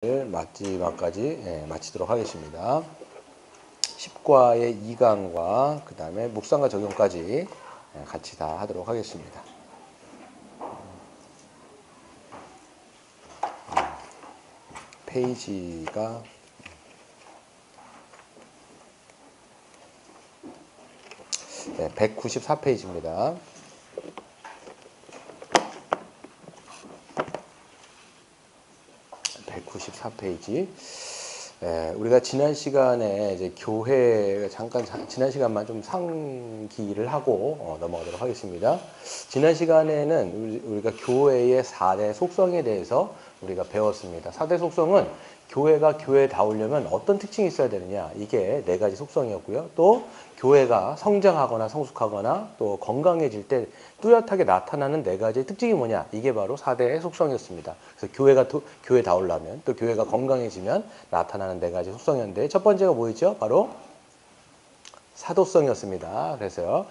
마지막까지 마치도록 하겠습니다. 10과의 2강과 그 다음에 묵상과 적용까지 같이 다 하도록 하겠습니다. 페이지가 194페이지입니다. 우리가 지난 시간에 이제 교회 잠깐 지난 시간만 좀 상기를 하고 넘어가도록 하겠습니다. 지난 시간에는 우리가 교회의 4대 속성에 대해서 우리가 배웠습니다. 4대 속성은 교회가 교회다우려면 어떤 특징이 있어야 되느냐, 이게 4가지 속성이었고요. 또 교회가 성장하거나 성숙하거나 또 건강해질 때 뚜렷하게 나타나는 4가지의 특징이 뭐냐, 이게 바로 4대의 속성이었습니다. 그래서 교회가 교회다우려면, 또 교회가 건강해지면 나타나는 4가지 속성이었는데, 첫 번째가 뭐였죠? 바로 사도성이었습니다. 그래서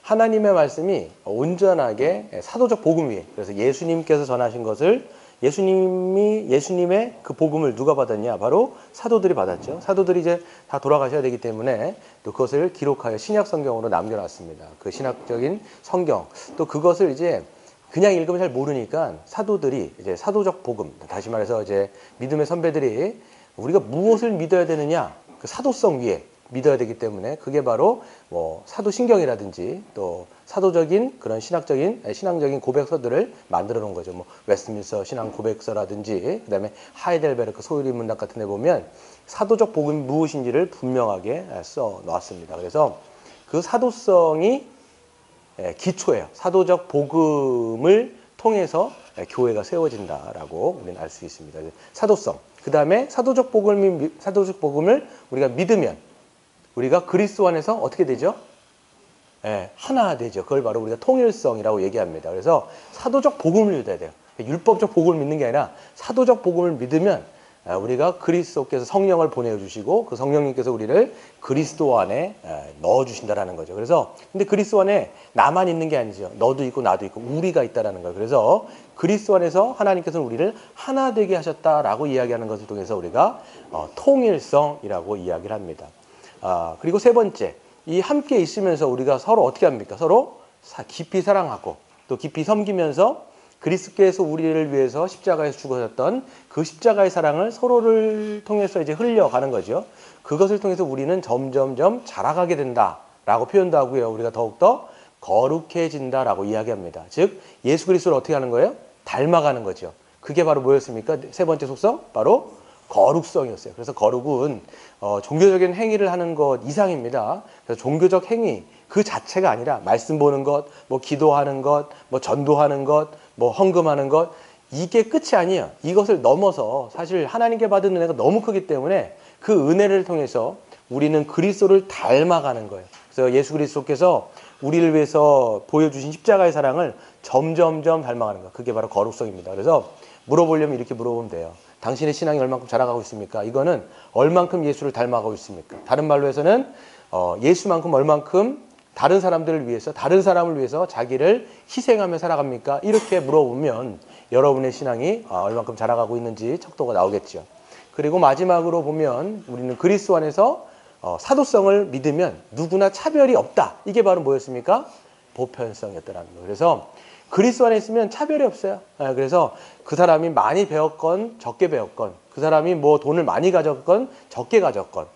하나님의 말씀이 온전하게 사도적 복음 위에, 그래서 예수님께서 전하신 것을 예수님의 그 복음을 누가 받았냐? 바로 사도들이 받았죠. 사도들이 이제 다 돌아가셔야 되기 때문에 또 그것을 기록하여 신약 성경으로 남겨놨습니다. 그 신학적인 성경, 또 그것을 이제 그냥 읽으면 잘 모르니까 사도들이 이제 사도적 복음, 다시 말해서 이제 믿음의 선배들이 우리가 무엇을 믿어야 되느냐? 그 사도성 위에 믿어야 되기 때문에 그게 바로 뭐 사도신경이라든지 또 사도적인 그런 신앙적인 고백서들을 만들어 놓은 거죠. 뭐 웨스트민스터 신앙 고백서라든지 그다음에 하이델베르크 소유리 문답 같은 데 보면 사도적 복음이 무엇인지를 분명하게 써 놨습니다. 그래서 그 사도성이 기초예요. 사도적 복음을 통해서 교회가 세워진다라고 우리는 알 수 있습니다. 사도성. 그다음에 사도적 복음을 우리가 믿으면 우리가 그리스도 안에서 어떻게 되죠? 하나 되죠. 그걸 바로 우리가 통일성이라고 얘기합니다. 그래서 사도적 복음을 믿어야 돼요. 율법적 복음을 믿는 게 아니라 사도적 복음을 믿으면 우리가 그리스도께서 성령을 보내주시고 그 성령님께서 우리를 그리스도 안에 넣어주신다라는 거죠. 그래서 근데 그리스도 안에 나만 있는 게 아니죠. 너도 있고 나도 있고 우리가 있다라는 거예요. 그래서 그리스도 안에서 하나님께서는 우리를 하나 되게 하셨다라고 이야기하는 것을 통해서 우리가 통일성이라고 이야기를 합니다. 그리고 세 번째, 이 함께 있으면서 우리가 서로 어떻게 합니까? 서로 깊이 사랑하고 또 깊이 섬기면서 그리스도께서 우리를 위해서 십자가에서 죽으셨던 그 십자가의 사랑을 서로를 통해서 이제 흘려가는 거죠. 그것을 통해서 우리는 점점점 자라가게 된다라고 표현도 하고요. 우리가 더욱더 거룩해진다라고 이야기합니다. 즉 예수 그리스도를 어떻게 하는 거예요? 닮아가는 거죠. 그게 바로 뭐였습니까? 세 번째 속성? 바로 거룩성이었어요. 그래서 거룩은 종교적인 행위를 하는 것 이상입니다. 그래서 종교적 행위 그 자체가 아니라 말씀 보는 것, 뭐 기도하는 것, 뭐 전도하는 것, 뭐 헌금하는 것, 이게 끝이 아니에요. 이것을 넘어서 사실 하나님께 받은 은혜가 너무 크기 때문에 그 은혜를 통해서 우리는 그리스도를 닮아가는 거예요. 그래서 예수 그리스도께서 우리를 위해서 보여주신 십자가의 사랑을 점점점 닮아가는 거. 그게 바로 거룩성입니다. 그래서 물어보려면 이렇게 물어보면 돼요. 당신의 신앙이 얼만큼 자라가고 있습니까? 이거는 얼만큼 예수를 닮아가고 있습니까? 다른 말로 해서는 예수만큼 얼만큼 다른 사람들을 위해서, 다른 사람을 위해서 자기를 희생하며 살아갑니까? 이렇게 물어보면 여러분의 신앙이 얼만큼 자라가고 있는지 척도가 나오겠죠. 그리고 마지막으로 보면 우리는 그리스도 안에서 사도성을 믿으면 누구나 차별이 없다. 이게 바로 뭐였습니까? 보편성이었다는 거예요. 그래서 그리스도 안에 있으면 차별이 없어요. 그래서 그 사람이 많이 배웠건 적게 배웠건, 그 사람이 뭐 돈을 많이 가졌건 적게 가졌건,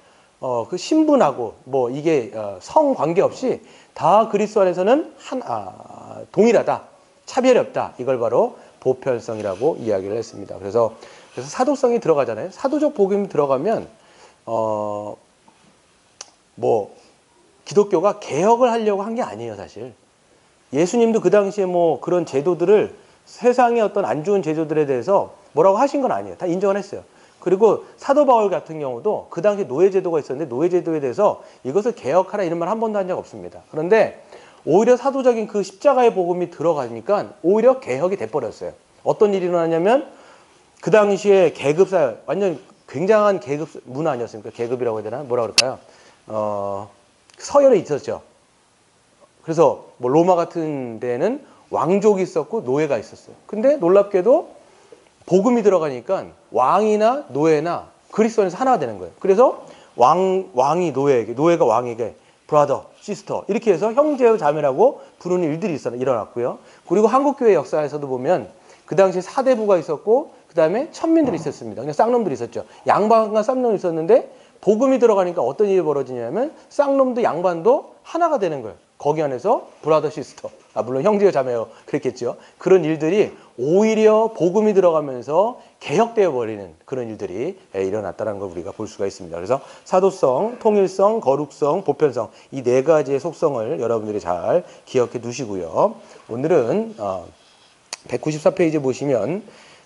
그 신분하고 뭐 이게 성 관계없이 다 그리스도 안에서는 동일하다, 차별이 없다. 이걸 바로 보편성이라고 이야기를 했습니다. 그래서 사도성이 들어가잖아요. 사도적 복음이 들어가면 뭐 기독교가 개혁을 하려고 한 게 아니에요, 사실. 예수님도 그 당시에 뭐 그런 제도들을 세상의 어떤 안 좋은 제도들에 대해서 뭐라고 하신 건 아니에요. 다 인정을 했어요. 그리고 사도 바울 같은 경우도 그 당시 노예제도가 있었는데 노예제도에 대해서 이것을 개혁하라 이런 말 한 번도 한 적 없습니다. 그런데 오히려 사도적인 그 십자가의 복음이 들어가니까 오히려 개혁이 돼버렸어요. 어떤 일이 일어나냐면 그 당시에 계급사 완전 굉장한 계급 문화 아니었습니까? 계급이라고 해야 되나? 뭐라 그럴까요? 서열이 있었죠. 그래서 뭐 로마 같은 데는 왕족이 있었고 노예가 있었어요. 근데 놀랍게도 복음이 들어가니까 왕이나 노예나 그리스도 안에서 하나가 되는 거예요. 그래서 왕이 노예에게, 노예가 왕에게 브라더, 시스터 이렇게 해서 형제와 자매라고 부르는 일들이 일어났고요. 그리고 한국교회 역사에서도 보면 그 당시에 사대부가 있었고 그 다음에 천민들이 있었습니다. 그냥 쌍놈들이 있었죠. 양반과 쌍놈이 있었는데 복음이 들어가니까 어떤 일이 벌어지냐면 쌍놈도 양반도 하나가 되는 거예요. 거기 안에서 브라더 시스터, 물론 형제와 자매요 그랬겠죠. 그런 일들이 오히려 복음이 들어가면서 개혁되어 버리는 그런 일들이 일어났다는 걸 우리가 볼 수가 있습니다. 그래서 사도성, 통일성, 거룩성, 보편성 이 네 가지의 속성을 여러분들이 잘 기억해 두시고요. 오늘은 194페이지 보시면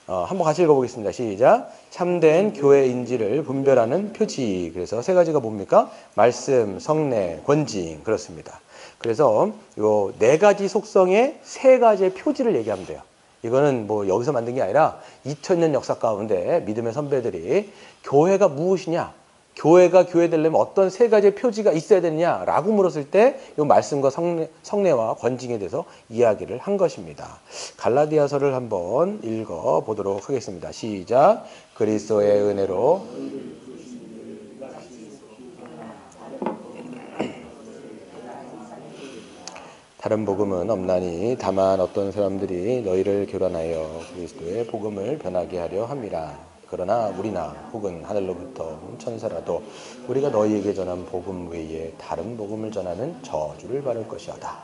한번 같이 읽어보겠습니다. 시작. 참된 교회 인지를 분별하는 표지. 그래서 세 가지가 뭡니까? 말씀, 성례, 권징. 그렇습니다. 그래서 요 네 가지 속성의 세 가지의 표지를 얘기하면 돼요. 이거는 뭐 여기서 만든 게 아니라 2000년 역사 가운데 믿음의 선배들이 교회가 무엇이냐? 교회가 교회 되려면 어떤 세 가지의 표지가 있어야 되느냐라고 물었을 때 이 말씀과 성례와 권징에 대해서 이야기를 한 것입니다. 갈라디아서를 한번 읽어보도록 하겠습니다. 시작. 그리스도의 은혜로 다른 복음은 없나니 다만 어떤 사람들이 너희를 교란하여 그리스도의 복음을 변하게 하려 함이라. 그러나 우리나 혹은 하늘로부터 온 천사라도 우리가 너희에게 전한 복음 외에 다른 복음을 전하는 저주를 받을 것이었다.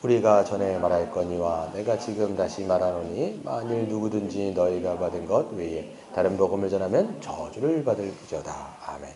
우리가 전에 말할거니와 내가 지금 다시 말하노니 만일 누구든지 너희가 받은 것 외에 다른 복음을 전하면 저주를 받을지어다. 아멘.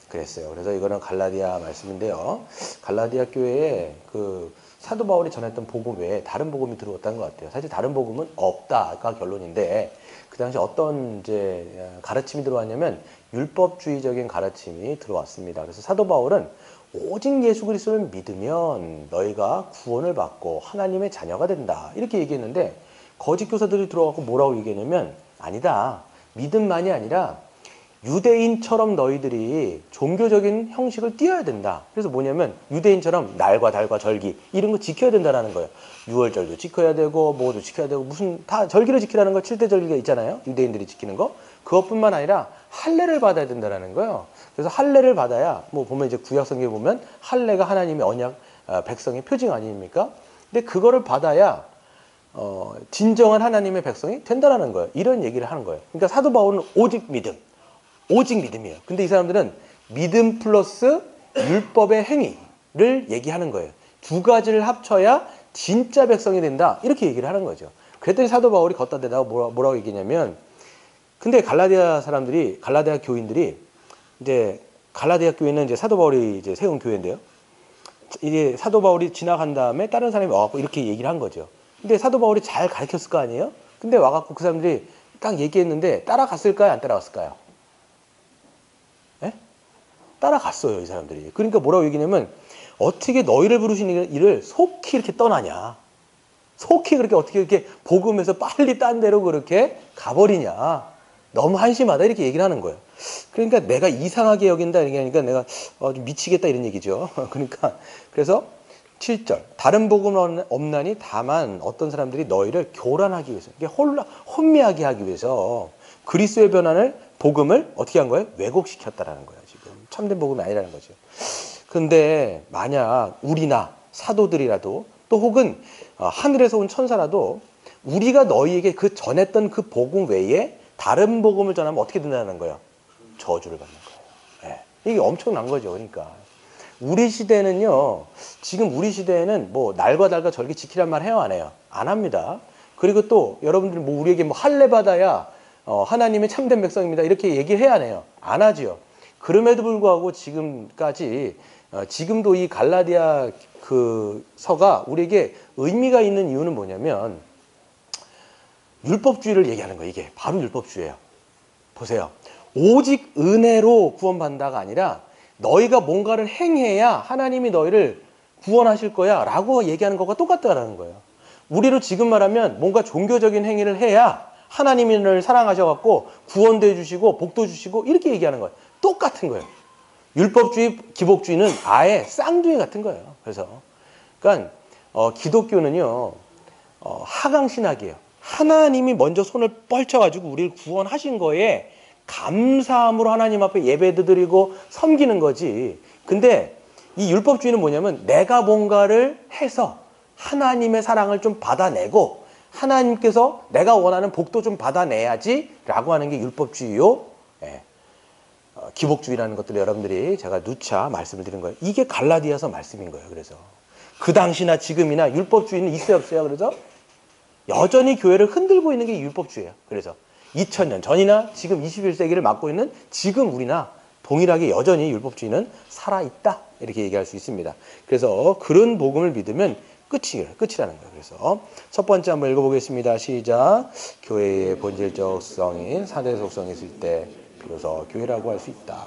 그랬어요. 그래서 이거는 갈라디아 말씀인데요. 갈라디아 교회에 그 사도 바울이 전했던 복음 외에 다른 복음이 들어왔다는 것 같아요. 사실 다른 복음은 없다가 결론인데 그 당시 어떤 이제 가르침이 들어왔냐면 율법주의적인 가르침이 들어왔습니다. 그래서 사도 바울은 오직 예수 그리스도를 믿으면 너희가 구원을 받고 하나님의 자녀가 된다. 이렇게 얘기했는데 거짓 교사들이 들어가고 뭐라고 얘기했냐면 아니다. 믿음만이 아니라 유대인처럼 너희들이 종교적인 형식을 띄어야 된다. 그래서 뭐냐면 유대인처럼 날과 달과 절기 이런 거 지켜야 된다는 거예요. 유월절도 지켜야 되고 뭐도 지켜야 되고 무슨 다 절기를 지키라는 거 7대 절기가 있잖아요. 유대인들이 지키는 거. 그것뿐만 아니라 할례를 받아야 된다는 거예요. 그래서 할례를 받아야 뭐 보면 이제 구약성경에 보면 할례가 하나님의 언약 백성의 표징 아닙니까? 근데 그거를 받아야 진정한 하나님의 백성이 된다는 거예요. 이런 얘기를 하는 거예요. 그러니까 사도 바울은 오직 믿음. 오직 믿음이에요. 근데 이 사람들은 믿음 플러스 율법의 행위를 얘기하는 거예요. 두 가지를 합쳐야 진짜 백성이 된다. 이렇게 얘기를 하는 거죠. 그랬더니 사도 바울이 걷다 대다가 뭐라고 얘기냐면 근데 갈라디아 사람들이, 갈라디아 교인들이 이제 갈라디아 교회는 이제 사도 바울이 이제 세운 교회인데요. 이제 사도 바울이 지나간 다음에 다른 사람이 와갖고 이렇게 얘기를 한 거죠. 근데 사도 바울이 잘 가르쳤을 거 아니에요? 근데 와갖고 그 사람들이 딱 얘기했는데 따라갔을까요? 안 따라갔을까요? 따라갔어요, 이 사람들이. 그러니까 뭐라고 얘기냐면 어떻게 너희를 부르시는 일을 속히 이렇게 떠나냐. 속히 그렇게 어떻게 이렇게 복음에서 빨리 딴 데로 그렇게 가버리냐. 너무 한심하다 이렇게 얘기를 하는 거예요. 그러니까 내가 이상하게 여긴다 이렇게 하니까 내가 좀 미치겠다 이런 얘기죠. 그러니까 그래서 7절 다른 복음은 없나니 다만 어떤 사람들이 너희를 교란하기 위해서 혼미하게 하기 위해서 그리스도의 변화를 복음을 어떻게 한 거예요? 왜곡시켰다라는 거예요. 지금 참된 복음이 아니라는 거죠. 그런데 만약 우리나 사도들이라도 또 혹은 하늘에서 온 천사라도 우리가 너희에게 그 전했던 그 복음 외에 다른 복음을 전하면 어떻게 된다는 거예요? 저주를 받는 거예요. 네. 이게 엄청난 거죠. 그러니까 우리 시대는요. 지금 우리 시대에는 뭐 날과 달과 절기 지키란 말 해요, 안 해요? 안 합니다. 그리고 또 여러분들이 뭐 우리에게 뭐 할례 받아야 하나님의 참된 백성입니다. 이렇게 얘기를 해야 해요. 안 하지요. 그럼에도 불구하고 지금까지 지금도 이 갈라디아 그 서가 우리에게 의미가 있는 이유는 뭐냐면 율법주의를 얘기하는 거예요. 이게 바로 율법주의예요. 보세요. 오직 은혜로 구원받는다가 아니라 너희가 뭔가를 행해야 하나님이 너희를 구원하실 거야 라고 얘기하는 것과 똑같다라는 거예요. 우리로 지금 말하면 뭔가 종교적인 행위를 해야 하나님이 너를 사랑하셔갖고 구원도 해주시고 복도 주시고 이렇게 얘기하는 거예요. 똑같은 거예요. 율법주의, 기복주의는 아예 쌍둥이 같은 거예요. 그래서 그러니까 기독교는요 하강신학이에요. 하나님이 먼저 손을 뻗쳐가지고 우리를 구원하신 거에 감사함으로 하나님 앞에 예배도 드리고 섬기는 거지. 근데 이 율법주의는 뭐냐면 내가 뭔가를 해서 하나님의 사랑을 좀 받아내고 하나님께서 내가 원하는 복도 좀 받아내야지 라고 하는 게 율법주의요. 예. 기복주의라는 것들을 여러분들이 제가 누차 말씀을 드린 거예요. 이게 갈라디아서 말씀인 거예요. 그래서 그 당시나 지금이나 율법주의는 있어요, 없어요? 그래서 여전히 교회를 흔들고 있는 게 율법주의예요. 그래서 2000년 전이나 지금 21세기를 맡고 있는 지금 우리나 동일하게 여전히 율법주의는 살아있다. 이렇게 얘기할 수 있습니다. 그래서 그런 복음을 믿으면 끝이라는 거예요. 그래서 첫 번째 한번 읽어보겠습니다. 시작. 교회의 본질적 속성인 사대 속성이 있을 때 비로소 교회라고 할 수 있다.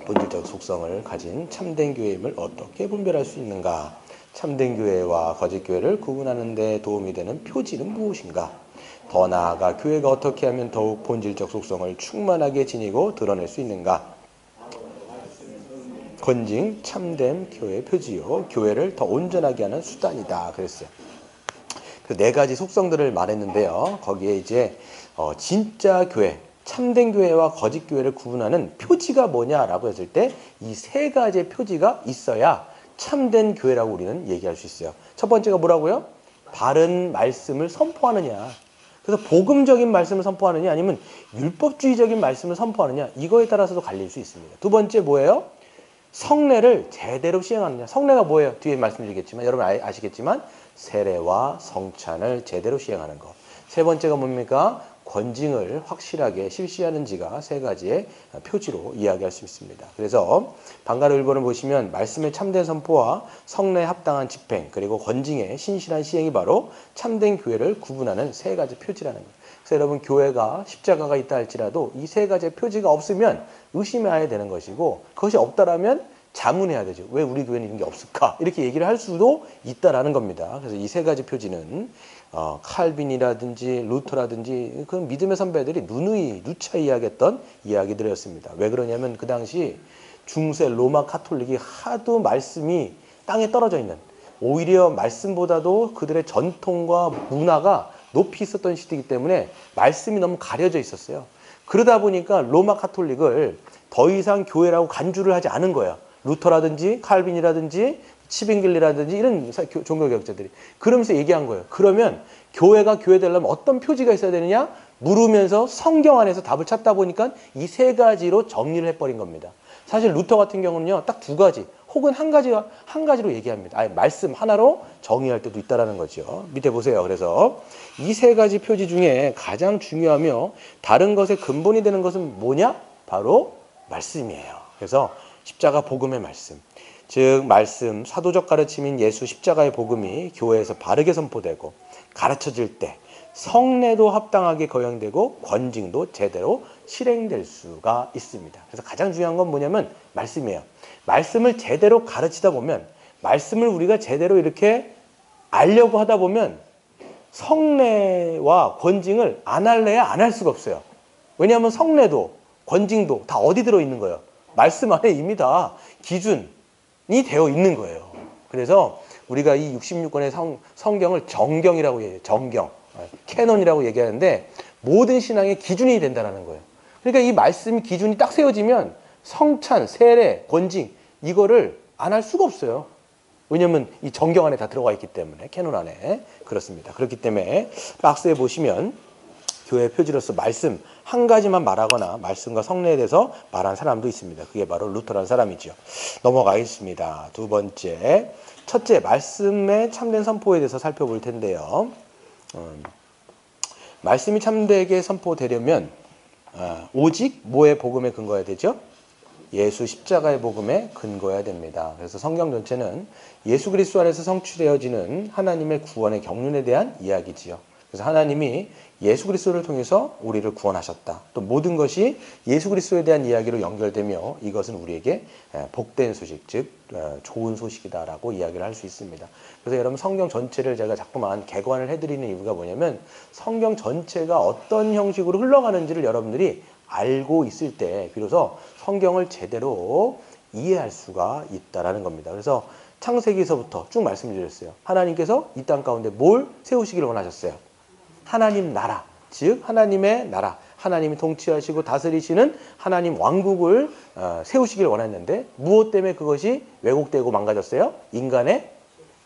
본질적 속성을 가진 참된 교회임을 어떻게 분별할 수 있는가? 참된 교회와 거짓 교회를 구분하는 데 도움이 되는 표지는 무엇인가? 더 나아가 교회가 어떻게 하면 더욱 본질적 속성을 충만하게 지니고 드러낼 수 있는가? 건징, 참된 교회의 표지요. 교회를 더 온전하게 하는 수단이다. 그랬어요. 그 네 가지 속성들을 말했는데요. 거기에 이제 진짜 교회, 참된 교회와 거짓 교회를 구분하는 표지가 뭐냐라고 했을 때 이 세 가지의 표지가 있어야 참된 교회라고 우리는 얘기할 수 있어요. 첫 번째가 뭐라고요? 바른 말씀을 선포하느냐. 그래서 복음적인 말씀을 선포하느냐 아니면 율법주의적인 말씀을 선포하느냐 이거에 따라서도 갈릴 수 있습니다. 두 번째 뭐예요? 성례를 제대로 시행하느냐. 성례가 뭐예요? 뒤에 말씀드리겠지만 여러분 아시겠지만 세례와 성찬을 제대로 시행하는 것. 세 번째가 뭡니까? 권징을 확실하게 실시하는지가 세 가지의 표지로 이야기할 수 있습니다. 그래서 방가르 일본을 보시면 말씀의 참된 선포와 성례에 합당한 집행 그리고 권징의 신실한 시행이 바로 참된 교회를 구분하는 세 가지 표지라는 거예요. 그래서 여러분 교회가 십자가가 있다 할지라도 이 세 가지의 표지가 없으면 의심해야 되는 것이고 그것이 없다라면 자문해야 되죠. 왜 우리 교회는 이런 게 없을까? 이렇게 얘기를 할 수도 있다라는 겁니다. 그래서 이 세 가지 표지는 칼빈이라든지 루터라든지 그 믿음의 선배들이 누차 이야기했던 이야기들이었습니다. 왜 그러냐면 그 당시 중세 로마 카톨릭이 하도 말씀이 땅에 떨어져 있는 오히려 말씀보다도 그들의 전통과 문화가 높이 있었던 시대이기 때문에 말씀이 너무 가려져 있었어요. 그러다 보니까 로마 카톨릭을 더 이상 교회라고 간주를 하지 않은 거예요. 루터라든지 칼빈이라든지 치빙글리라든지 이런 종교개혁자들이 그러면서 얘기한 거예요. 그러면 교회가 교회 되려면 어떤 표지가 있어야 되느냐? 물으면서 성경 안에서 답을 찾다 보니까 이 세 가지로 정리를 해버린 겁니다. 사실 루터 같은 경우는요, 딱 두 가지 혹은 한 가지로 얘기합니다. 아예 말씀 하나로 정의할 때도 있다라는 거죠. 밑에 보세요. 그래서 이 세 가지 표지 중에 가장 중요하며 다른 것의 근본이 되는 것은 뭐냐? 바로 말씀이에요. 그래서 십자가 복음의 말씀, 즉 말씀, 사도적 가르침인 예수 십자가의 복음이 교회에서 바르게 선포되고 가르쳐질 때 성례도 합당하게 거행되고 권징도 제대로 실행될 수가 있습니다. 그래서 가장 중요한 건 뭐냐면 말씀이에요. 말씀을 제대로 가르치다 보면 말씀을 우리가 제대로 이렇게 알려고 하다 보면 성례와 권징을 안 할래야 안 할 수가 없어요. 왜냐하면 성례도 권징도 다 어디 들어있는 거예요? 말씀 안에 이미 다 기준이 되어 있는 거예요. 그래서 우리가 이 66권의 성경을 정경이라고 얘기해요. 정경. 캐논이라고 얘기하는데 모든 신앙의 기준이 된다는 거예요. 그러니까 이 말씀 기준이 딱 세워지면 성찬, 세례, 권징 이거를 안 할 수가 없어요. 왜냐하면 이 정경 안에 다 들어가 있기 때문에 캐논 안에 그렇습니다. 그렇기 때문에 박스에 보시면 교회 표지로서 말씀 한 가지만 말하거나 말씀과 성례에 대해서 말한 사람도 있습니다. 그게 바로 루터라는 사람이죠. 넘어가겠습니다. 두 번째, 첫째 말씀의 참된 선포에 대해서 살펴볼 텐데요. 말씀이 참되게 선포되려면 오직 뭐의 복음에 근거해야 되죠? 예수 십자가의 복음에 근거해야 됩니다. 그래서 성경 전체는 예수 그리스도 안에서 성취되어지는 하나님의 구원의 경륜에 대한 이야기지요. 그래서 하나님이 예수 그리스도를 통해서 우리를 구원하셨다. 또 모든 것이 예수 그리스도에 대한 이야기로 연결되며 이것은 우리에게 복된 소식, 즉 좋은 소식이다라고 이야기를 할 수 있습니다. 그래서 여러분 성경 전체를 제가 자꾸만 개관을 해드리는 이유가 뭐냐면 성경 전체가 어떤 형식으로 흘러가는지를 여러분들이 알고 있을 때 비로소 성경을 제대로 이해할 수가 있다라는 겁니다. 그래서 창세기에서부터 쭉 말씀드렸어요. 하나님께서 이 땅 가운데 뭘 세우시기를 원하셨어요? 하나님 나라, 즉 하나님의 나라, 하나님이 통치하시고 다스리시는 하나님 왕국을 세우시기를 원했는데 무엇 때문에 그것이 왜곡되고 망가졌어요? 인간의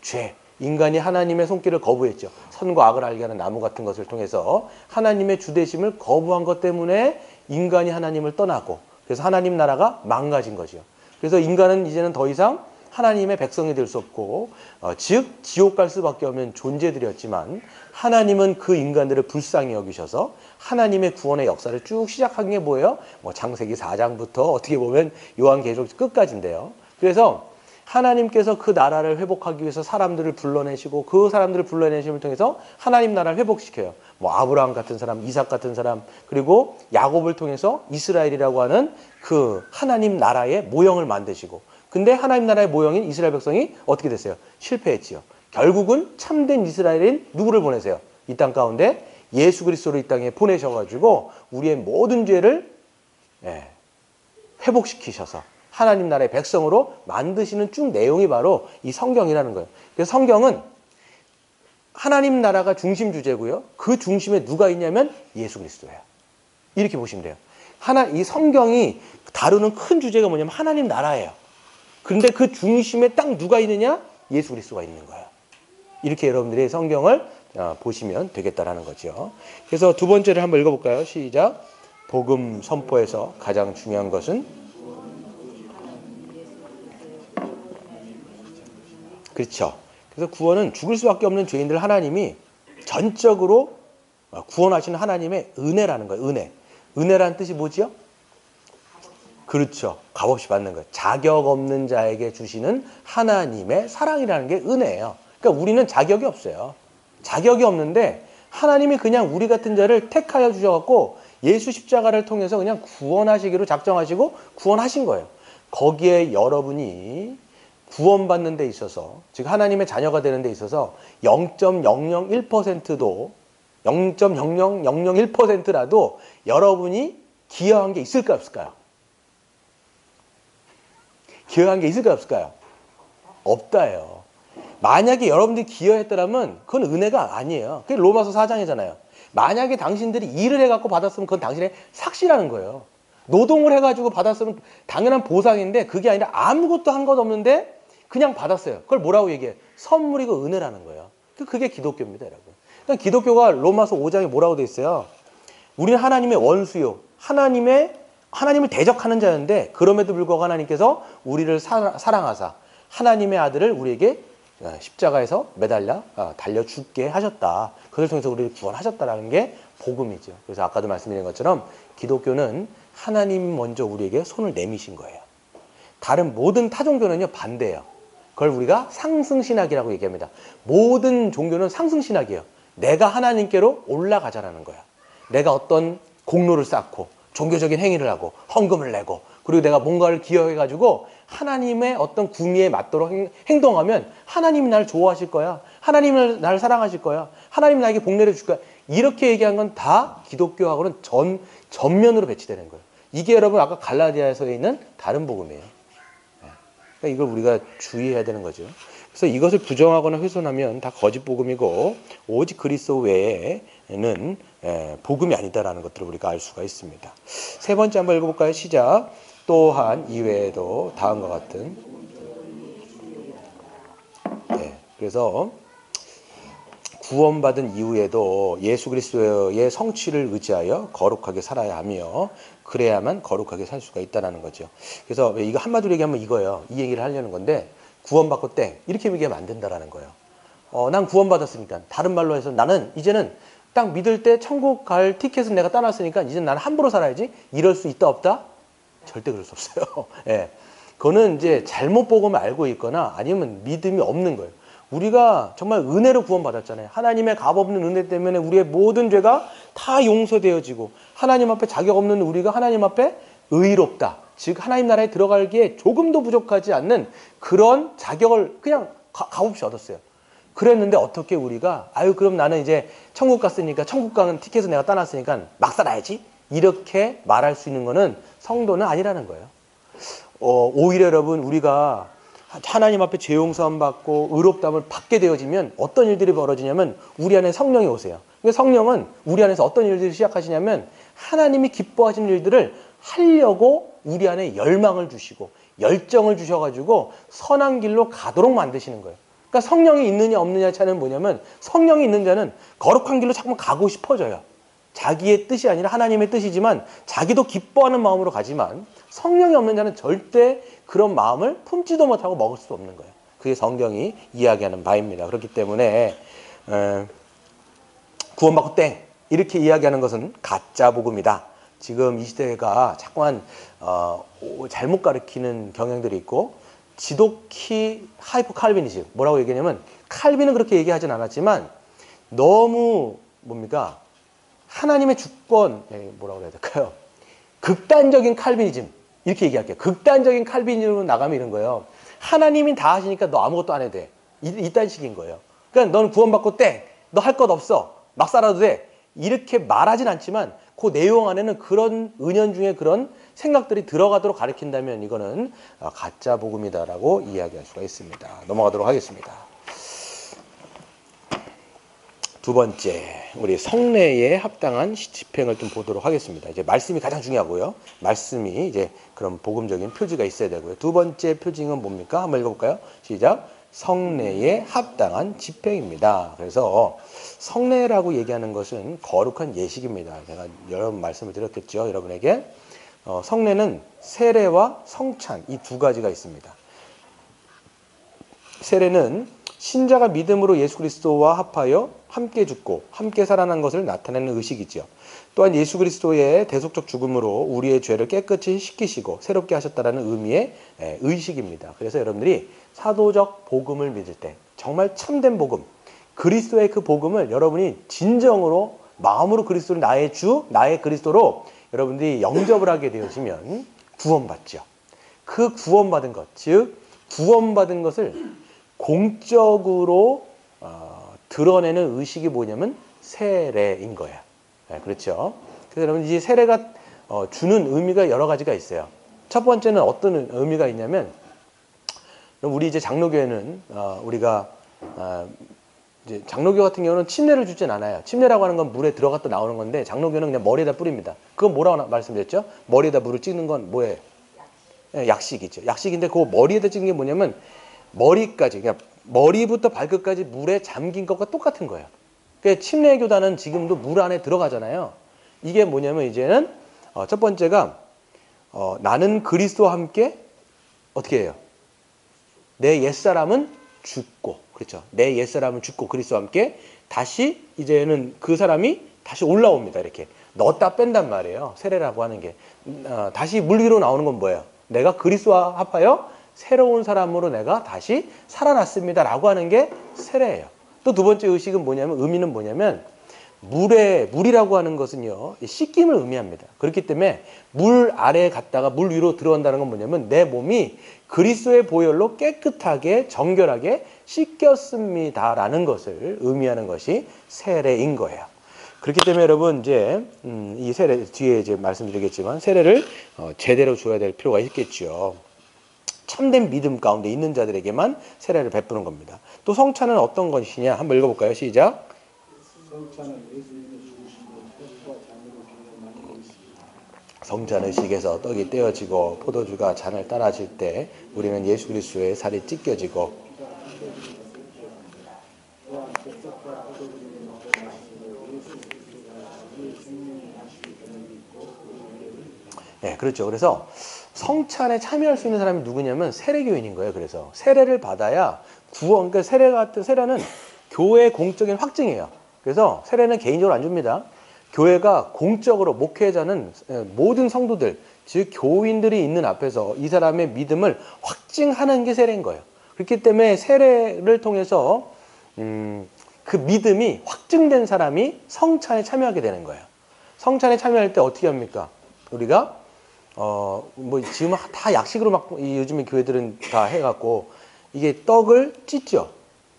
죄. 인간이 하나님의 손길을 거부했죠. 선과 악을 알게 하는 나무 같은 것을 통해서 하나님의 주대심을 거부한 것 때문에 인간이 하나님을 떠나고 그래서 하나님 나라가 망가진 거죠. 그래서 인간은 이제는 더 이상 하나님의 백성이 될 수 없고 즉 지옥 갈 수밖에 없는 존재들이었지만 하나님은 그 인간들을 불쌍히 여기셔서 하나님의 구원의 역사를 쭉 시작한 게 뭐예요? 뭐 창세기 4장부터 어떻게 보면 요한계시록 끝까지인데요. 그래서 하나님께서 그 나라를 회복하기 위해서 사람들을 불러내시고 그 사람들을 불러내심을 통해서 하나님 나라를 회복시켜요. 뭐 아브라함 같은 사람, 이삭 같은 사람, 그리고 야곱을 통해서 이스라엘이라고 하는 그 하나님 나라의 모형을 만드시고 근데 하나님 나라의 모형인 이스라엘 백성이 어떻게 됐어요? 실패했지요. 결국은 참된 이스라엘인 누구를 보내세요? 이 땅 가운데 예수 그리스도를 이 땅에 보내셔가지고 우리의 모든 죄를 회복시키셔서 하나님 나라의 백성으로 만드시는 쭉 내용이 바로 이 성경이라는 거예요. 그래서 성경은 하나님 나라가 중심 주제고요. 그 중심에 누가 있냐면 예수 그리스도예요. 이렇게 보시면 돼요. 이 성경이 다루는 큰 주제가 뭐냐면 하나님 나라예요. 그런데 그 중심에 딱 누가 있느냐? 예수 그리스도가 있는 거예요. 이렇게 여러분들이 성경을 보시면 되겠다라는 거죠. 그래서 두 번째를 한번 읽어볼까요? 시작. 복음 선포에서 가장 중요한 것은 그렇죠. 그래서 구원은 죽을 수밖에 없는 죄인들 하나님이 전적으로 구원하시는 하나님의 은혜라는 거예요. 은혜. 은혜라는 뜻이 뭐지요? 그렇죠. 값없이 받는 거예요. 자격 없는 자에게 주시는 하나님의 사랑이라는 게 은혜예요. 그러니까 우리는 자격이 없어요. 자격이 없는데 하나님이 그냥 우리 같은 자를 택하여 주셔갖고 예수 십자가를 통해서 그냥 구원하시기로 작정하시고 구원하신 거예요. 거기에 여러분이 구원받는 데 있어서 즉 하나님의 자녀가 되는 데 있어서 0.001%도 0.00001%라도 여러분이 기여한 게 있을까요? 없을까요? 기여한 게 있을까요? 없을까요? 없다예요. 만약에 여러분들이 기여했더라면 그건 은혜가 아니에요. 그게 로마서 4장이잖아요. 만약에 당신들이 일을 해갖고 받았으면 그건 당신의 삭시라는 거예요. 노동을 해가지고 받았으면 당연한 보상인데 그게 아니라 아무것도 한 것 없는데 그냥 받았어요. 그걸 뭐라고 얘기해요? 선물이고 은혜라는 거예요. 그게 기독교입니다, 여러분. 그러니까 기독교가 로마서 5장에 뭐라고 돼 있어요? 우리는 하나님의 원수요. 하나님을 대적하는 자였는데 그럼에도 불구하고 하나님께서 우리를 사랑하사 하나님의 아들을 우리에게 십자가에서 매달려 달려 죽게 하셨다. 그것을 통해서 우리를 구원하셨다라는 게 복음이죠. 그래서 아까도 말씀드린 것처럼 기독교는 하나님이 먼저 우리에게 손을 내미신 거예요. 다른 모든 타종교는요 반대예요. 그걸 우리가 상승신학이라고 얘기합니다. 모든 종교는 상승신학이에요. 내가 하나님께로 올라가자라는 거야. 내가 어떤 공로를 쌓고 종교적인 행위를 하고 헌금을 내고 그리고 내가 뭔가를 기여해가지고 하나님의 어떤 구미에 맞도록 행동하면 하나님이 나를 좋아하실 거야. 하나님이 나를 사랑하실 거야. 하나님이 나에게 복 내려줄 거야. 이렇게 얘기한 건 다 기독교하고는 전면으로 배치되는 거예요. 이게 여러분 아까 갈라디아서에 있는 다른 복음이에요. 그러니까 이걸 우리가 주의해야 되는 거죠. 그래서 이것을 부정하거나 훼손하면 다 거짓 복음이고 오직 그리스도 외에는 복음이 아니다라는 것들을 우리가 알 수가 있습니다. 세 번째 한번 읽어볼까요? 시작. 또한 이외에도 다음과 같은 그래서 구원받은 이후에도 예수 그리스도의 성취를 의지하여 거룩하게 살아야 하며 그래야만 거룩하게 살 수가 있다는 거죠. 그래서 이거 한마디로 얘기하면 이거예요. 이 얘기를 하려는 건데 구원받고 땡 이렇게 얘기하면 안 된다라는 거예요. 난 구원받았으니까 다른 말로 해서 나는 이제는 딱 믿을 때 천국 갈 티켓은 내가 따놨으니까 이제 나는 함부로 살아야지 이럴 수 있다 없다? 절대 그럴 수 없어요. 예. 그거는 이제 잘못 복음을 알고 있거나 아니면 믿음이 없는 거예요. 우리가 정말 은혜로 구원받았잖아요. 하나님의 값없는 은혜 때문에 우리의 모든 죄가 다 용서되어지고 하나님 앞에 자격 없는 우리가 하나님 앞에 의롭다. 즉 하나님 나라에 들어가기에 조금도 부족하지 않는 그런 자격을 그냥 값없이 얻었어요. 그랬는데 어떻게 우리가 그럼 나는 이제 천국 갔으니까 천국 가는 티켓을 내가 따놨으니까 막 살아야지 이렇게 말할 수 있는 거는 성도는 아니라는 거예요. 오히려 여러분 우리가 하나님 앞에 죄 용서함 받고 의롭다함을 받게 되어지면 어떤 일들이 벌어지냐면 우리 안에 성령이 오세요. 그러니까 성령은 우리 안에서 어떤 일들을 시작하시냐면 하나님이 기뻐하시는 일들을 하려고 우리 안에 열망을 주시고 열정을 주셔가지고 선한 길로 가도록 만드시는 거예요. 그러니까 성령이 있느냐 없느냐 차이는 뭐냐면 성령이 있는 자는 거룩한 길로 자꾸 가고 싶어져요. 자기의 뜻이 아니라 하나님의 뜻이지만 자기도 기뻐하는 마음으로 가지만 성령이 없는 자는 절대 그런 마음을 품지도 못하고 먹을 수 없는 거예요. 그게 성경이 이야기하는 바입니다. 그렇기 때문에 구원받고 땡 이렇게 이야기하는 것은 가짜 복음이다. 지금 이 시대가 자꾸만 잘못 가르치는 경향들이 있고 지독히 하이퍼 칼빈이즘 뭐라고 얘기하냐면 칼빈은 그렇게 얘기하진 않았지만 너무 뭡니까 하나님의 주권 뭐라고 해야 될까요? 극단적인 칼빈이즘 이렇게 얘기할게요. 극단적인 칼빈이즘으로 나가면 이런 거예요. 하나님이 다 하시니까 너 아무것도 안 해도 돼. 이딴 식인 거예요. 그러니까 너는 구원받고 땡. 너 할 것 없어. 막 살아도 돼. 이렇게 말하진 않지만 그 내용 안에는 그런 은연중에 그런 생각들이 들어가도록 가르친다면 이거는 가짜 복음이다라고 이야기할 수가 있습니다. 넘어가도록 하겠습니다. 두 번째, 우리 성례에 합당한 집행을 좀 보도록 하겠습니다. 이제 말씀이 가장 중요하고요. 말씀이 이제 그런 복음적인 표지가 있어야 되고요. 두 번째 표징은 뭡니까? 한번 읽어볼까요? 시작. 성례에 합당한 집행입니다. 그래서 성례라고 얘기하는 것은 거룩한 예식입니다. 제가 여러 번 말씀을 드렸겠죠. 여러분에게. 성례는 세례와 성찬 이 두 가지가 있습니다. 세례는 신자가 믿음으로 예수 그리스도와 합하여 함께 죽고 함께 살아난 것을 나타내는 의식이지요. 또한 예수 그리스도의 대속적 죽음으로 우리의 죄를 깨끗이 씻기시고 새롭게 하셨다는 의미의 의식입니다. 그래서 여러분들이 사도적 복음을 믿을 때 정말 참된 복음, 그리스도의 그 복음을 여러분이 진정으로 마음으로 그리스도를 나의 주, 나의 그리스도로 여러분들이 영접을 하게 되어지면 구원받죠. 그 구원받은 것, 즉 구원받은 것을 공적으로 드러내는 의식이 뭐냐면 세례인 거예요. 네, 그렇죠. 그래서 여러분 이 세례가 주는 의미가 여러 가지가 있어요. 첫 번째는 어떤 의미가 있냐면 우리 이제 장로교회는 우리가 이제 장로교 같은 경우는 침례를 주진 않아요. 침례라고 하는 건 물에 들어갔다 나오는 건데 장로교는 그냥 머리에다 뿌립니다. 그건 뭐라고 말씀드렸죠? 머리에다 물을 찍는 건 뭐예요? 약식이죠. 약식인데 그 머리에다 찍는 게 뭐냐면 머리까지 그냥 머리부터 발끝까지 물에 잠긴 것과 똑같은 거예요. 그러니까 침례교단은 지금도 물 안에 들어가잖아요. 이게 뭐냐면 이제는 첫 번째가 나는 그리스도와 함께 어떻게 해요? 내 옛사람은 죽고 그렇죠. 내 옛사람은 죽고 그리스도와 함께 다시 이제는 그 사람이 다시 올라옵니다. 이렇게 넣었다 뺀단 말이에요. 세례라고 하는 게 다시 물 위로 나오는 건 뭐예요? 내가 그리스도와 합하여 새로운 사람으로 내가 다시 살아났습니다라고 하는 게 세례예요. 또 두 번째 의식은 뭐냐면 의미는 뭐냐면 물이라고 하는 것은요 씻김을 의미합니다. 그렇기 때문에 물 아래에 갔다가 물 위로 들어온다는 건 뭐냐면 내 몸이 그리스도의 보혈로 깨끗하게 정결하게 씻겼습니다라는 것을 의미하는 것이 세례인 거예요. 그렇기 때문에 여러분 이제 이 세례 뒤에 이제 말씀드리겠지만 세례를 제대로 줘야 될 필요가 있겠죠. 참된 믿음 가운데 있는 자들에게만 세례를 베푸는 겁니다. 또 성찬은 어떤 것이냐 한번 읽어볼까요? 시작. 성찬 의식에서 떡이 떼어지고 포도주가 잔을 따라질 때 우리는 예수 그리스도의 살이 찢겨지고 네, 그렇죠. 그래서 성찬에 참여할 수 있는 사람이 누구냐면 세례교인인 거예요. 그래서 세례를 받아야 구원, 그러니까 세례는 교회의 공적인 확증이에요. 그래서 세례는 개인적으로 안 줍니다. 교회가 공적으로 목회자는 모든 성도들, 즉 교인들이 있는 앞에서 이 사람의 믿음을 확증하는 게 세례인 거예요. 그렇기 때문에 세례를 통해서 그 믿음이 확증된 사람이 성찬에 참여하게 되는 거예요. 성찬에 참여할 때 어떻게 합니까? 우리가 뭐 지금 다 약식으로 막 요즘에 교회들은 다 해갖고 이게 떡을 찢죠.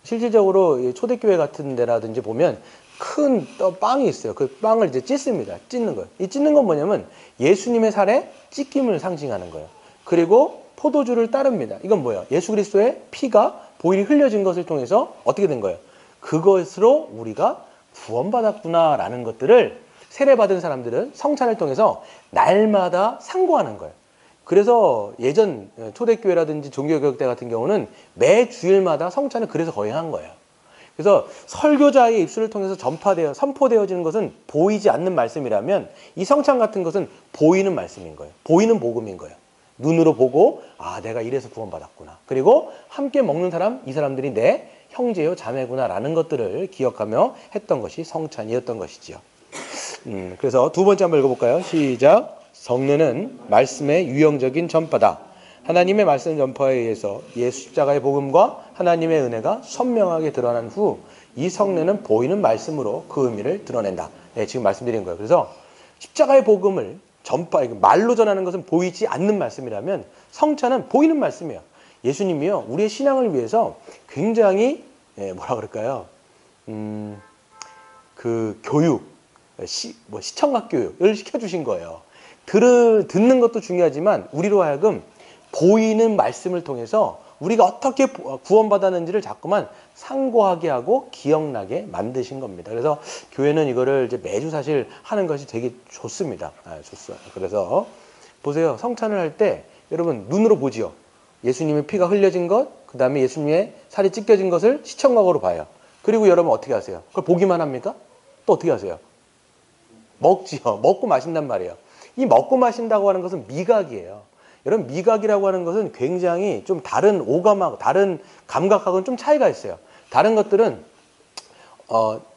실질적으로 초대교회 같은 데라든지 보면 큰 빵이 있어요. 그 빵을 이제 찢습니다. 찢는 거예요. 이 찢는 건 뭐냐면 예수님의 살에 찢김을 상징하는 거예요. 그리고 포도주를 따릅니다. 이건 뭐예요? 예수 그리스도의 피가 보일이 흘려진 것을 통해서 어떻게 된 거예요? 그것으로 우리가 구원받았구나라는 것들을 세례받은 사람들은 성찬을 통해서 날마다 상고하는 거예요. 그래서 예전 초대교회라든지 종교개혁 때 같은 경우는 매 주일마다 성찬을 그래서 거행한 거예요. 그래서 설교자의 입술을 통해서 선포되어지는 것은 보이지 않는 말씀이라면 이 성찬 같은 것은 보이는 말씀인 거예요. 보이는 복음인 거예요. 눈으로 보고 아 내가 이래서 구원받았구나. 그리고 함께 먹는 사람, 이 사람들이 내 형제요 자매구나라는 것들을 기억하며 했던 것이 성찬이었던 것이지요. 그래서 두 번째 한번 읽어볼까요? 시작. 성례는 말씀의 유형적인 전파다. 하나님의 말씀 전파에 의해서 예수 십자가의 복음과 하나님의 은혜가 선명하게 드러난 후 이 성례는 보이는 말씀으로 그 의미를 드러낸다. 네, 지금 말씀드린 거예요. 그래서 십자가의 복음을 말로 전하는 것은 보이지 않는 말씀이라면 성찬은 보이는 말씀이에요. 예수님이요, 우리의 신앙을 위해서 굉장히 뭐라 그럴까요? 그 교육, 시청각 교육을 시켜주신 거예요. 듣는 것도 중요하지만 우리로 하여금 보이는 말씀을 통해서 우리가 어떻게 구원받았는지를 자꾸만 상고하게 하고 기억나게 만드신 겁니다. 그래서 교회는 이거를 이제 매주 사실 하는 것이 되게 좋습니다. 좋어요. 그래서 보세요. 성찬을 할 때 여러분 눈으로 보지요. 예수님의 피가 흘려진 것, 그 다음에 예수님의 살이 찢겨진 것을 시청각으로 봐요. 그리고 여러분 어떻게 하세요? 그걸 보기만 합니까? 또 어떻게 하세요? 먹지요. 먹고 마신단 말이에요. 이 먹고 마신다고 하는 것은 미각이에요. 여러분 미각이라고 하는 것은 굉장히 좀 다른 오감하고 다른 감각하고는 좀 차이가 있어요. 다른 것들은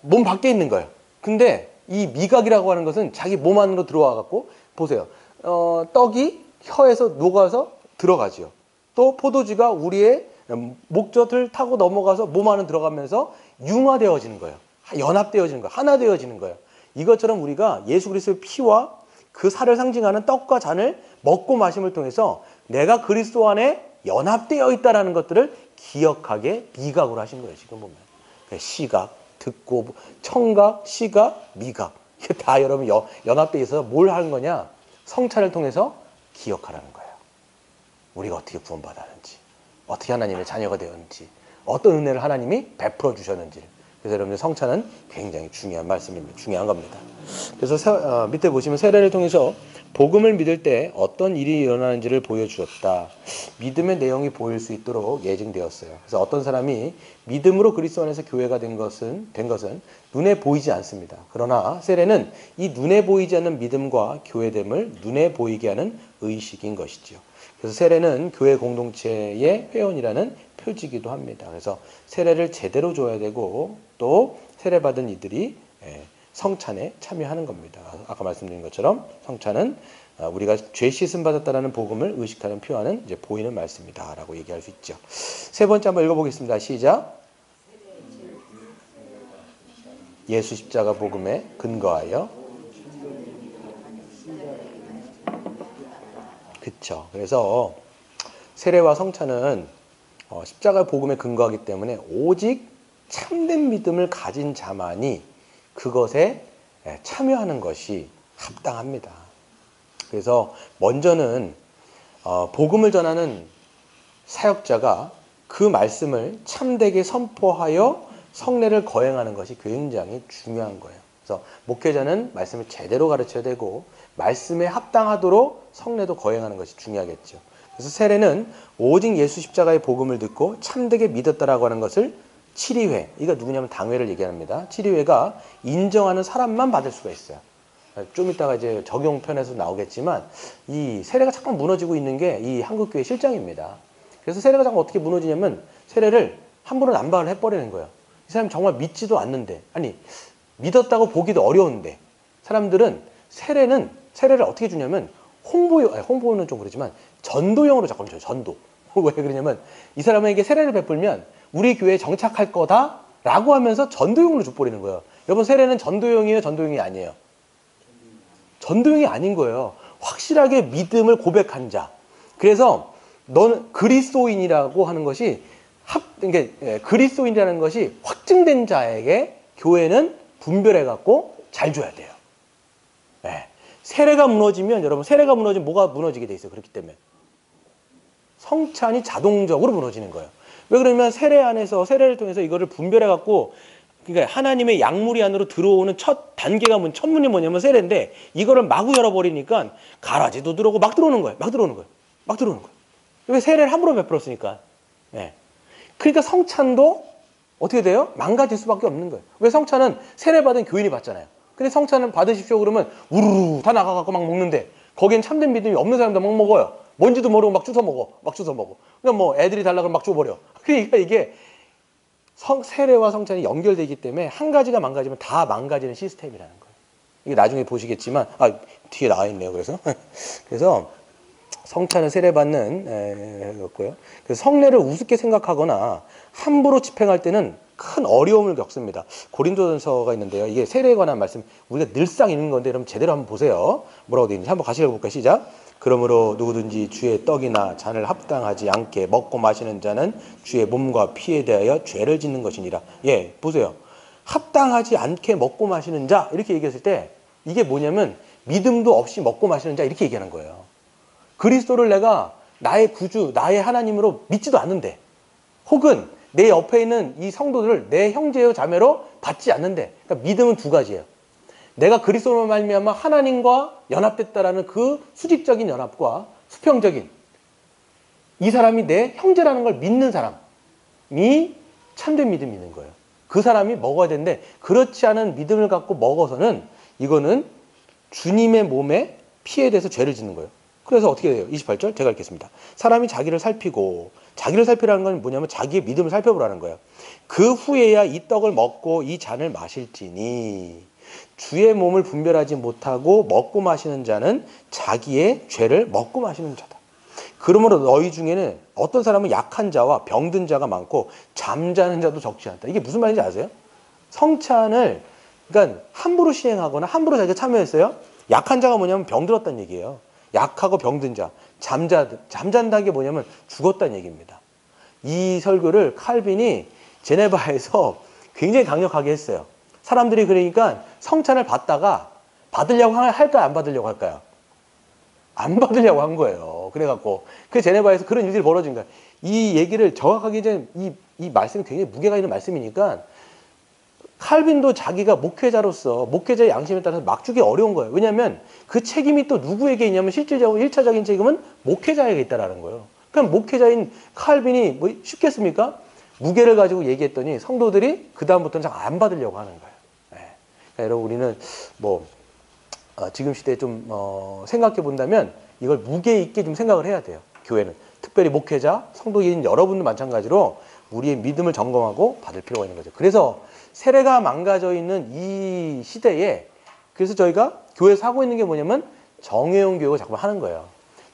몸 밖에 있는 거예요. 근데 이 미각이라고 하는 것은 자기 몸 안으로 들어와 갖고 보세요. 떡이 혀에서 녹아서 들어가지요. 또 포도주가 우리의 목젖을 타고 넘어가서 몸 안으로 들어가면서 융화되어지는 거예요. 연합되어지는 거예요. 하나 되어지는 거예요. 이것처럼 우리가 예수 그리스도의 피와 그 살을 상징하는 떡과 잔을 먹고 마심을 통해서 내가 그리스도 안에 연합되어 있다는 것들을 기억하게 미각으로 하신 거예요. 지금 보면 시각, 듣고, 청각, 시각, 미각 이게 다 여러분 연합되어 있어서 뭘 하는 거냐? 성찬을 통해서 기억하라는 거예요. 우리가 어떻게 구원받았는지, 어떻게 하나님의 자녀가 되었는지, 어떤 은혜를 하나님이 베풀어 주셨는지. 그래서 여러분들 성찬은 굉장히 중요한 말씀입니다. 중요한 겁니다. 그래서 밑에 보시면 세례를 통해서 복음을 믿을 때 어떤 일이 일어나는지를 보여주었다. 믿음의 내용이 보일 수 있도록 예증되었어요. 그래서 어떤 사람이 믿음으로 그리스도 안에서 교회가 된 것은 눈에 보이지 않습니다. 그러나 세례는 이 눈에 보이지 않는 믿음과 교회됨을 눈에 보이게 하는 의식인 것이지요. 그래서 세례는 교회 공동체의 회원이라는 표지이기도 합니다. 그래서 세례를 제대로 줘야 되고 또 세례받은 이들이 성찬에 참여하는 겁니다. 아까 말씀드린 것처럼 성찬은 우리가 죄 씻음 받았다라는 복음을 의식하는 표하는 이제 보이는 말씀이다라고 얘기할 수 있죠. 세 번째 한번 읽어보겠습니다. 시작. 예수 십자가 복음에 근거하여. 그렇죠. 그래서 세례와 성찬은 십자가 복음에 근거하기 때문에 오직 참된 믿음을 가진 자만이 그것에 참여하는 것이 합당합니다. 그래서 먼저는 복음을 전하는 사역자가 그 말씀을 참되게 선포하여 성례를 거행하는 것이 굉장히 중요한 거예요. 그래서 목회자는 말씀을 제대로 가르쳐야 되고 말씀에 합당하도록 성례도 거행하는 것이 중요하겠죠. 그래서 세례는 오직 예수 십자가의 복음을 듣고 참되게 믿었다라고 하는 것을 치리회, 이거 누구냐면 당회를 얘기합니다. 치리회가 인정하는 사람만 받을 수가 있어요. 좀 이따가 이제 적용편에서 나오겠지만 이 세례가 잠깐 무너지고 있는 게 이 한국교회 실정입니다. 그래서 세례가 잠깐 어떻게 무너지냐면 세례를 함부로 남발을 해버리는 거예요. 이 사람이 정말 믿지도 않는데, 아니 믿었다고 보기도 어려운데 사람들은 세례를 어떻게 주냐면 홍보는 좀 그렇지만 전도용으로 자꾸 줘요. 전도. 왜 그러냐면 이 사람에게 세례를 베풀면 우리 교회에 정착할 거다라고 하면서 전도용으로 줘버리는 거예요. 여러분 세례는 전도용이에요? 전도용이 아니에요? 전도용이 아닌 거예요. 확실하게 믿음을 고백한 자. 그래서 너는 그리스도인이라고 하는 것이 그리스도인이라는 것이 확증된 자에게 교회는 분별해갖고 잘 줘야 돼요. 네. 세례가 무너지면 여러분 세례가 무너지면 뭐가 무너지게 돼 있어요. 그렇기 때문에 성찬이 자동적으로 무너지는 거예요. 왜 그러면 세례 안에서 세례를 통해서 이거를 분별해 갖고 그러니까 하나님의 약물이 안으로 들어오는 첫 단계가 첫문이 뭐냐면 세례인데 이거를 마구 열어버리니까 가라지도 들어오고 막 들어오는 거예요. 막 들어오는 거예요. 막 들어오는 거예요. 왜 세례를 함부로 베풀었으니까. 네. 그러니까 성찬도 어떻게 돼요? 망가질 수밖에 없는 거예요. 왜 성찬은 세례받은 교인이 받잖아요. 근데 성찬을 받으십시오 그러면 우르르 다 나가갖고 막 먹는데 거기엔 참된 믿음이 없는 사람도 막 먹어요. 뭔지도 모르고 막 주워 먹어. 막 주워 먹어. 그냥 뭐 애들이 달라고 하면 막 줘버려. 그러니까 이게 세례와 성찬이 연결되기 때문에 한 가지가 망가지면 다 망가지는 시스템이라는 거예요. 이게 나중에 보시겠지만 뒤에 나와 있네요. 그래서 성찬은 세례받는 거고요. 그래서 성례를 우습게 생각하거나 함부로 집행할 때는 큰 어려움을 겪습니다. 고린도전서가 있는데요. 이게 세례에 관한 말씀 우리가 늘상 읽는 건데 여러분 제대로 한번 보세요. 뭐라고 되어 있는지 한번 같이 읽어볼까요? 시작. 그러므로 누구든지 주의 떡이나 잔을 합당하지 않게 먹고 마시는 자는 주의 몸과 피에 대하여 죄를 짓는 것이니라. 예, 보세요. 합당하지 않게 먹고 마시는 자 이렇게 얘기했을 때 이게 뭐냐면 믿음도 없이 먹고 마시는 자 이렇게 얘기하는 거예요. 그리스도를 내가 나의 구주, 나의 하나님으로 믿지도 않는데 혹은 내 옆에 있는 이 성도들을 내 형제요 자매로 받지 않는데 그러니까 믿음은 두 가지예요. 내가 그리스도로 말미암아 하나님과 연합됐다라는 그 수직적인 연합과 수평적인 이 사람이 내 형제라는 걸 믿는 사람이 참된 믿음이 있는 거예요. 그 사람이 먹어야 되는데 그렇지 않은 믿음을 갖고 먹어서는 이거는 주님의 몸에 피에 대해서 죄를 짓는 거예요. 그래서 어떻게 돼요? 28절 제가 읽겠습니다. 사람이 자기를 살피라는 건 뭐냐면 자기의 믿음을 살펴보라는 거예요. 그 후에야 이 떡을 먹고 이 잔을 마실지니 주의 몸을 분별하지 못하고 먹고 마시는 자는 자기의 죄를 먹고 마시는 자다. 그러므로 너희 중에는 어떤 사람은 약한 자와 병든 자가 많고 잠자는 자도 적지 않다. 이게 무슨 말인지 아세요? 성찬을 그러니까 함부로 시행하거나 함부로 자기가 참여했어요. 약한 자가 뭐냐면 병들었다는 얘기예요. 약하고 병든 자, 잠잔다는 게 뭐냐면 죽었다는 얘기입니다. 이 설교를 칼빈이 제네바에서 굉장히 강력하게 했어요. 사람들이 그러니까 성찬을 받다가 받으려고 할까요? 안 받으려고 할까요? 안 받으려고 한 거예요. 그래갖고 그 제네바에서 그런 일들이 벌어진 거예요. 이 얘기를 정확하게 이제 이 말씀이 굉장히 무게가 있는 말씀이니까 칼빈도 자기가 목회자로서 목회자의 양심에 따라서 막 주기 어려운 거예요. 왜냐하면 그 책임이 또 누구에게 있냐면 실질적으로 1차적인 책임은 목회자에게 있다라는 거예요. 그럼 목회자인 칼빈이 뭐 쉽겠습니까? 무게를 가지고 얘기했더니 성도들이 그 다음부터는 잘 안 받으려고 하는 거예요. 네. 그러니까 여러분 우리는 뭐 지금 시대에 좀 생각해 본다면 이걸 무게 있게 좀 생각을 해야 돼요. 교회는 특별히 목회자, 성도인 여러분도 마찬가지로 우리의 믿음을 점검하고 받을 필요가 있는 거죠. 그래서 세례가 망가져 있는 이 시대에 그래서 저희가 교회에서 하고 있는 게 뭐냐면 정회원 교육을 자꾸 하는 거예요.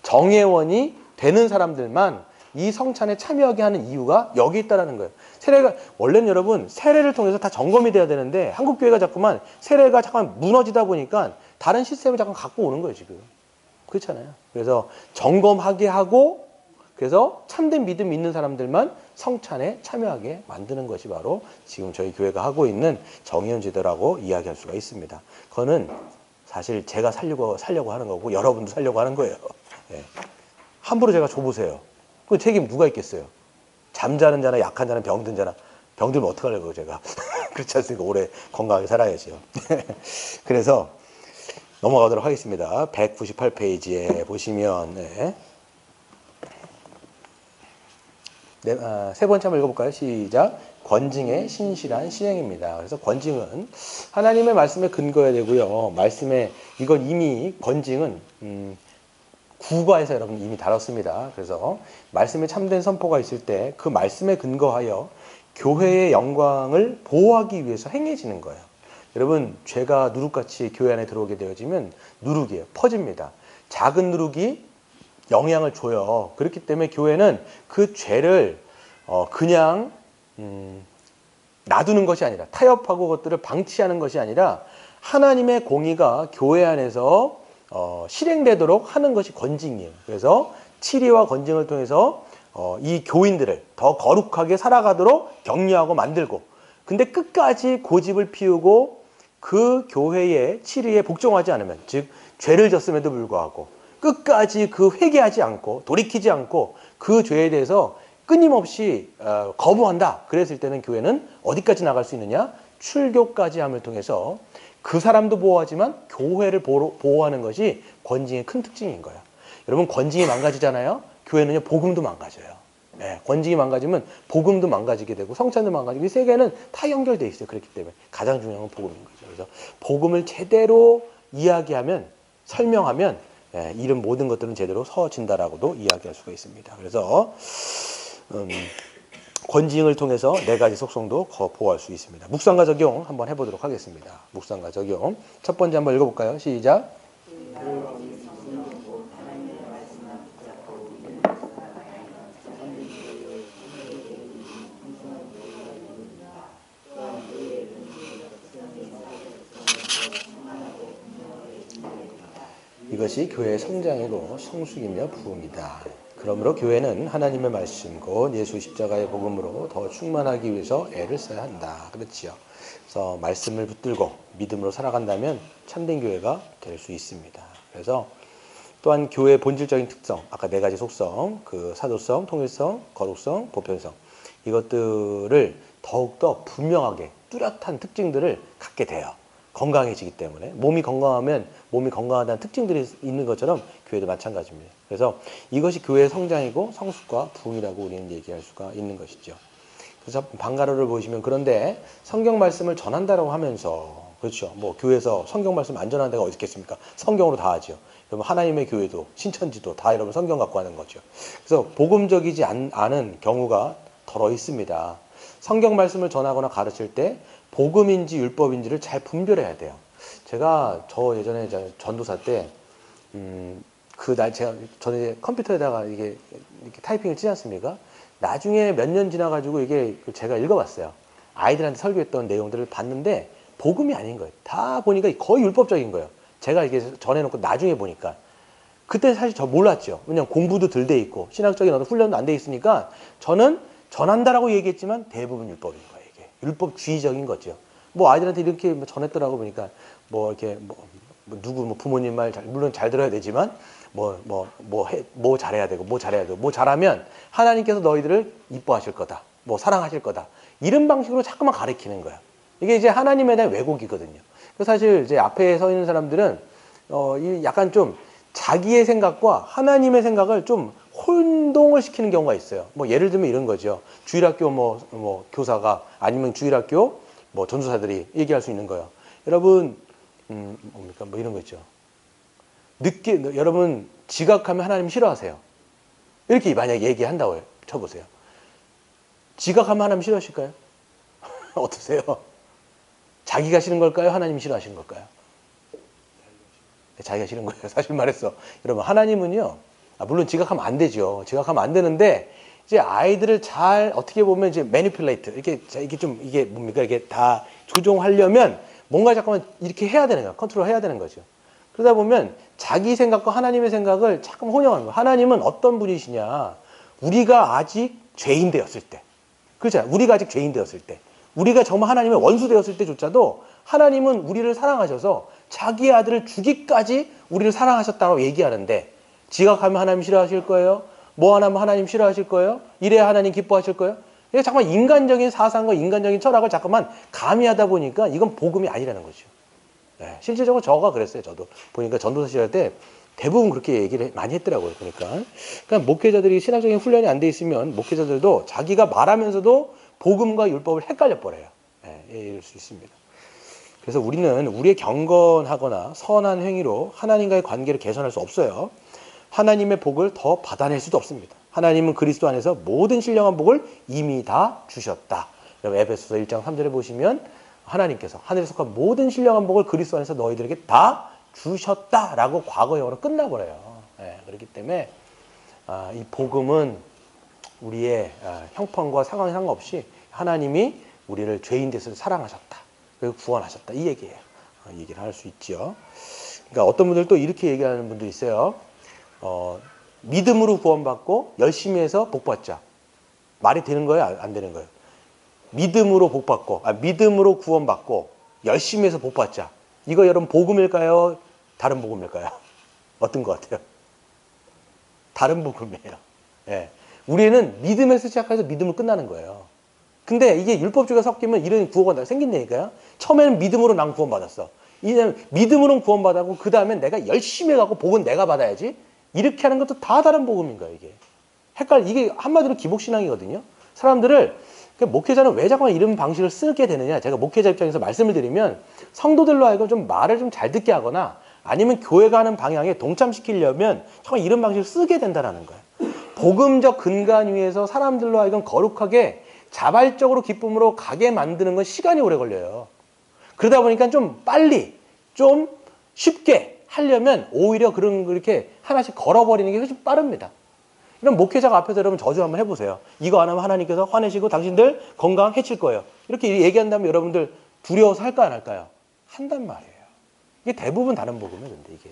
정회원이 되는 사람들만 이 성찬에 참여하게 하는 이유가 여기 있다라는 거예요. 세례가 원래는 여러분 세례를 통해서 다 점검이 돼야 되는데 한국 교회가 자꾸만 세례가 잠깐 무너지다 보니까 다른 시스템을 잠깐 갖고 오는 거예요 지금. 그렇잖아요. 그래서 점검하게 하고 그래서 참된 믿음 있는 사람들만 성찬에 참여하게 만드는 것이 바로 지금 저희 교회가 하고 있는 정의원 제도라고 이야기할 수가 있습니다. 그거는 사실 제가 살려고 하는 거고 여러분도 살려고 하는 거예요. 네. 함부로 제가 줘보세요. 그 책임 누가 있겠어요? 잠자는 자나 약한 자나 병든 자나 병들면 어떡하려고요 제가. 그렇지 않습니까? 오래 건강하게 살아야죠. 그래서 넘어가도록 하겠습니다. 198페이지에 보시면 세 번째 한번 읽어볼까요? 시작. 권징의 신실한 실행입니다. 그래서 권징은 하나님의 말씀에 근거해야 되고요. 말씀에 이건 이미 권징은 국어에서 여러분 이미 다뤘습니다. 그래서 말씀에 참된 선포가 있을 때 그 말씀에 근거하여 교회의 영광을 보호하기 위해서 행해지는 거예요. 여러분 죄가 누룩같이 교회 안에 들어오게 되어지면 누룩이에요. 퍼집니다. 작은 누룩이 영향을 줘요. 그렇기 때문에 교회는 그 죄를 그냥 놔두는 것이 아니라 타협하고 그것들을 방치하는 것이 아니라 하나님의 공의가 교회 안에서 실행되도록 하는 것이 권징이에요. 그래서 치리와 권징을 통해서 이 교인들을 더 거룩하게 살아가도록 격려하고 만들고 근데 끝까지 고집을 피우고 그 교회의 치리에 복종하지 않으면 즉 죄를 졌음에도 불구하고 끝까지 그 회개하지 않고 돌이키지 않고 그 죄에 대해서 끊임없이 거부한다. 그랬을 때는 교회는 어디까지 나갈 수 있느냐? 출교까지 함을 통해서 그 사람도 보호하지만 교회를 보호하는 것이 권징의 큰 특징인 거예요. 여러분, 권징이 망가지잖아요. 교회는요, 복음도 망가져요. 네, 권징이 망가지면 복음도 망가지게 되고 성찬도 망가지고 이 세 개는 다 연결되어 있어요. 그렇기 때문에 가장 중요한 건 복음인 거죠. 그래서 복음을 제대로 이야기하면, 설명하면 이런 모든 것들은 제대로 서진다라고도 이야기할 수가 있습니다. 그래서 권징을 통해서 네 가지 속성도 보호할 수 있습니다. 묵상과 적용 한번 해보도록 하겠습니다. 묵상과 적용. 첫 번째 한번 읽어볼까요? 시작. 이것이 교회의 성장이고 성숙이며 부흥이다. 그러므로 교회는 하나님의 말씀 곧 예수 십자가의 복음으로 더 충만하기 위해서 애를 써야 한다. 그렇지요. 그래서 말씀을 붙들고 믿음으로 살아간다면 참된 교회가 될 수 있습니다. 그래서 또한 교회의 본질적인 특성, 아까 네 가지 속성, 그 사도성, 통일성, 거룩성, 보편성, 이것들을 더욱더 분명하게 뚜렷한 특징들을 갖게 돼요. 건강해지기 때문에. 몸이 건강하면 몸이 건강하다는 특징들이 있는 것처럼 교회도 마찬가지입니다. 그래서 이것이 교회의 성장이고 성숙과 부흥이라고 우리는 얘기할 수가 있는 것이죠. 그래서 방가로를 보시면, 그런데 성경 말씀을 전한다라고 하면서, 그렇죠, 뭐 교회에서 성경 말씀 안 전하는 데가 어디 있겠습니까? 성경으로 다 하죠. 여러분, 하나님의 교회도 신천지도 다 여러분 성경 갖고 하는 거죠. 그래서 복음적이지 않은 경우가 더러 있습니다. 성경 말씀을 전하거나 가르칠 때 복음인지 율법인지를 잘 분별해야 돼요. 제가 예전에 전도사 때 저는 컴퓨터에다가 이렇게 타이핑을 치지 않습니까? 나중에 몇 년 지나가지고 이게 제가 읽어봤어요. 아이들한테 설교했던 내용들을 봤는데 복음이 아닌 거예요. 다 보니까 거의 율법적인 거예요. 제가 이게 전해놓고 나중에 보니까. 그때 사실 저 몰랐죠. 왜냐면 공부도 덜 돼 있고 신학적인 어떤 훈련도 안 돼 있으니까 저는 전한다라고 얘기했지만 대부분 율법인 거예요. 이게 율법주의적인 거죠. 뭐 아이들한테 이렇게 전했더라고 보니까 이렇게 누구 부모님 말 물론 잘 들어야 되지만 뭐 잘해야 되고 뭐 잘해야 되고 뭐 잘하면 하나님께서 너희들을 이뻐하실 거다. 뭐 사랑하실 거다. 이런 방식으로 자꾸만 가르치는 거야. 이게 이제 하나님에 대한 왜곡이거든요. 사실 이제 앞에 서 있는 사람들은 약간 좀 자기의 생각과 하나님의 생각을 좀 혼동을 시키는 경우가 있어요. 뭐 예를 들면 이런 거죠. 주일학교 교사가 아니면 주일학교 전도사들이 얘기할 수 있는 거예요. 여러분 뭡니까? 이런 거 있죠. 여러분 지각하면 하나님 싫어하세요. 이렇게 만약에 얘기한다고 쳐보세요. 지각하면 하나님 싫어하실까요? 어떠세요? 자기가 싫은 걸까요? 하나님이 싫어하시는 걸까요? 자기가 싫은 거예요. 사실 말해서. 여러분, 하나님은요, 물론 지각하면 안 되죠. 지각하면 안 되는데, 이제 아이들을 잘, 어떻게 보면 이제 매니플레이트, 이게 뭡니까? 이게 다 조종하려면 뭔가 잠깐만 이렇게 해야 되는 거예요. 컨트롤 해야 되는 거죠. 그러다 보면 자기 생각과 하나님의 생각을 자꾸 혼용하는 거예요. 하나님은 어떤 분이시냐? 우리가 아직 죄인 되었을 때. 그렇잖아요. 우리가 아직 죄인 되었을 때. 우리가 정말 하나님의 원수 되었을 때조차도 하나님은 우리를 사랑하셔서 자기의 아들을 주기까지 우리를 사랑하셨다고 얘기하는데, 지각하면 하나님 싫어하실 거예요? 뭐 하나면 하나님 싫어하실 거예요? 이래야 하나님 기뻐하실 거예요? 이게 잠깐만 인간적인 사상과 인간적인 철학을 잠깐만 가미하다 보니까 이건 복음이 아니라는 거죠. 네, 실질적으로 저가 그랬어요. 저도 보니까 전도사실 할 때 대부분 그렇게 얘기를 많이 했더라고요. 그러니까 목회자들이 신학적인 훈련이 안 돼 있으면 목회자들도 자기가 말하면서도 복음과 율법을 헷갈려 버려요. 네, 이럴 수 있습니다. 그래서 우리는 우리의 경건하거나 선한 행위로 하나님과의 관계를 개선할 수 없어요. 하나님의 복을 더 받아낼 수도 없습니다. 하나님은 그리스도 안에서 모든 신령한 복을 이미 다 주셨다. 에베소서 1장 3절에 보시면 하나님께서 하늘에 속한 모든 신령한 복을 그리스도 안에서 너희들에게 다 주셨다라고 과거형으로 끝나버려요. 네, 그렇기 때문에 이 복음은 우리의 형편과 상황에 상관없이 하나님이 우리를 죄인 돼서 사랑하셨다. 그리고 구원하셨다. 이 얘기예요. 얘기를 할 수 있죠. 그러니까 어떤 분들 또 이렇게 얘기하는 분들이 있어요. 믿음으로 구원받고 열심히 해서 복받자. 말이 되는 거예요? 안 되는 거예요? 믿음으로 복받고, 믿음으로 구원받고 열심히 해서 복받자. 이거 여러분 복음일까요? 다른 복음일까요? 어떤 것 같아요? 다른 복음이에요. 예. 우리는 믿음에서 시작해서 믿음으로 끝나는 거예요. 근데 이게 율법주의가 섞이면 이런 구호가 생긴다니까요. 처음에는 믿음으로 난 구원받았어. 이제 믿음으로는 구원받았고 그 다음에 내가 열심히 해갖고 복은 내가 받아야지. 이렇게 하는 것도 다 다른 복음인 거예요, 이게. 이게 한마디로 기복신앙이거든요. 사람들을, 목회자는 왜 자꾸 이런 방식을 쓰게 되느냐. 제가 목회자 입장에서 말씀을 드리면 성도들로 하여금 좀 말을 좀 잘 듣게 하거나 아니면 교회가 하는 방향에 동참시키려면 정말 이런 방식을 쓰게 된다는 거예요. 복음적 근간 위에서 사람들로 하여금 거룩하게 자발적으로 기쁨으로 가게 만드는 건 시간이 오래 걸려요. 그러다 보니까 좀 빨리, 좀 쉽게 하려면 오히려 그렇게 하나씩 걸어버리는 게 훨씬 빠릅니다. 그럼 목회자가 앞에서 여러분 저주 한번 해보세요. 이거 안 하면 하나님께서 화내시고 당신들 건강 해칠 거예요. 이렇게 얘기한다면 여러분들 두려워서 할까 안 할까요? 한단 말이에요. 이게 대부분 다른 복음이에요. 근데 이게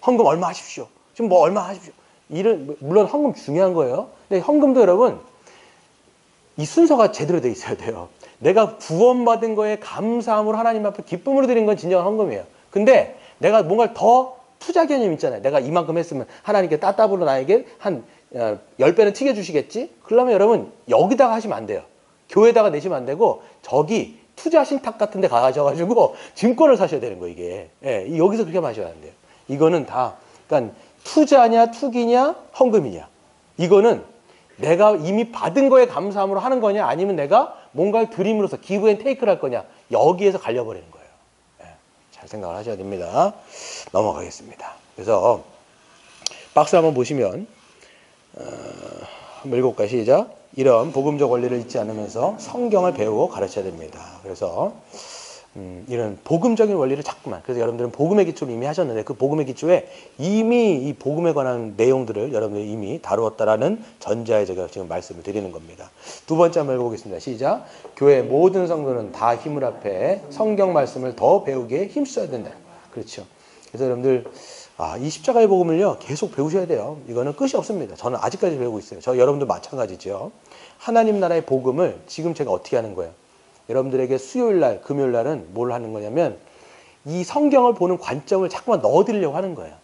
헌금 얼마 하십시오. 지금 뭐 얼마 하십시오. 물론 헌금 중요한 거예요. 근데 헌금도 여러분 이 순서가 제대로 돼 있어야 돼요. 내가 구원받은 거에 감사함으로 하나님 앞에 기쁨으로 드린 건 진정한 헌금이에요. 근데 내가 뭔가를 더 투자 개념 있잖아요. 내가 이만큼 했으면 하나님께 따따블로 나에게 한 10배는 튀겨주시겠지? 그러면 여러분 여기다가 하시면 안 돼요. 교회에다가 내시면 안 되고 저기 투자 신탁 같은 데 가셔가지고 증권을 사셔야 되는 거예요. 이게. 예, 여기서 그렇게 마셔야 안 돼요. 이거는 다 그러니까 투자냐 투기냐 헌금이냐. 이거는 내가 이미 받은 거에 감사함으로 하는 거냐 아니면 내가 뭔가를 드림으로써 기브 앤 테이크를 할 거냐. 여기에서 갈려버리는 거예요. 예, 잘 생각을 하셔야 됩니다. 넘어가겠습니다. 그래서 박스 한번 보시면 한번 읽어볼까요? 시작. 이런 복음적 원리를 잊지 않으면서 성경을 배우고 가르쳐야 됩니다. 그래서 이런 복음적인 원리를 자꾸만, 그래서 여러분들은 복음의 기초를 이미 하셨는데 그 복음의 기초에 이미 이 복음에 관한 내용들을 여러분들이 이미 다루었다라는 전자에 제가 지금 말씀을 드리는 겁니다. 두 번째 한번 읽어보겠습니다. 시작. 교회 모든 성도는 다 힘을 합해 성경 말씀을 더 배우기에 힘써야 된다. 그렇죠. 그래서 여러분들 이 십자가의 복음을요 계속 배우셔야 돼요. 이거는 끝이 없습니다. 저는 아직까지 배우고 있어요. 저 여러분들 마찬가지죠. 하나님 나라의 복음을 지금 제가 어떻게 하는 거예요? 여러분들에게 수요일날, 금요일날은 뭘 하는 거냐면 이 성경을 보는 관점을 자꾸만 넣어드리려고 하는 거예요.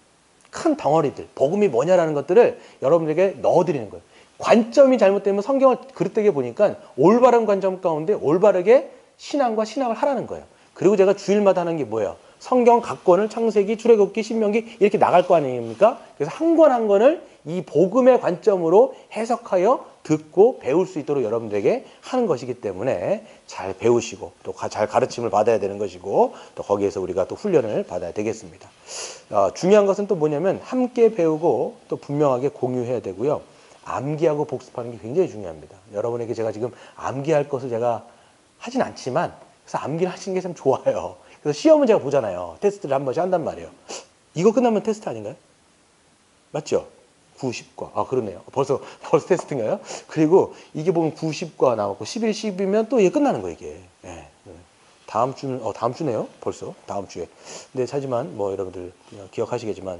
큰 덩어리들, 복음이 뭐냐라는 것들을 여러분들에게 넣어드리는 거예요. 관점이 잘못되면 성경을 그릇되게 보니까 올바른 관점 가운데 올바르게 신앙과 신학을 하라는 거예요. 그리고 제가 주일마다 하는 게 뭐예요? 성경 각 권을 창세기, 출애굽기, 신명기 이렇게 나갈 거 아닙니까? 그래서 한 권 한 권을 이 복음의 관점으로 해석하여 듣고 배울 수 있도록 여러분들에게 하는 것이기 때문에 잘 배우시고 또 잘 가르침을 받아야 되는 것이고 또 거기에서 우리가 또 훈련을 받아야 되겠습니다. 중요한 것은 또 뭐냐면 함께 배우고 또 분명하게 공유해야 되고요. 암기하고 복습하는 게 굉장히 중요합니다. 여러분에게 제가 지금 암기할 것을 제가 하진 않지만 그래서 암기를 하시는 게 참 좋아요. 그래서 시험은 제가 보잖아요. 테스트를 한 번씩 한단 말이에요. 이거 끝나면 테스트 아닌가요? 맞죠? 90과. 그러네요. 벌써 테스트인가요? 그리고 이게 보면 90과 나왔고 11, 10이면 또 이게 끝나는 거예요, 이게. 예. 다음 주네요. 벌써. 다음 주에. 근데 하지만 뭐 여러분들 기억하시겠지만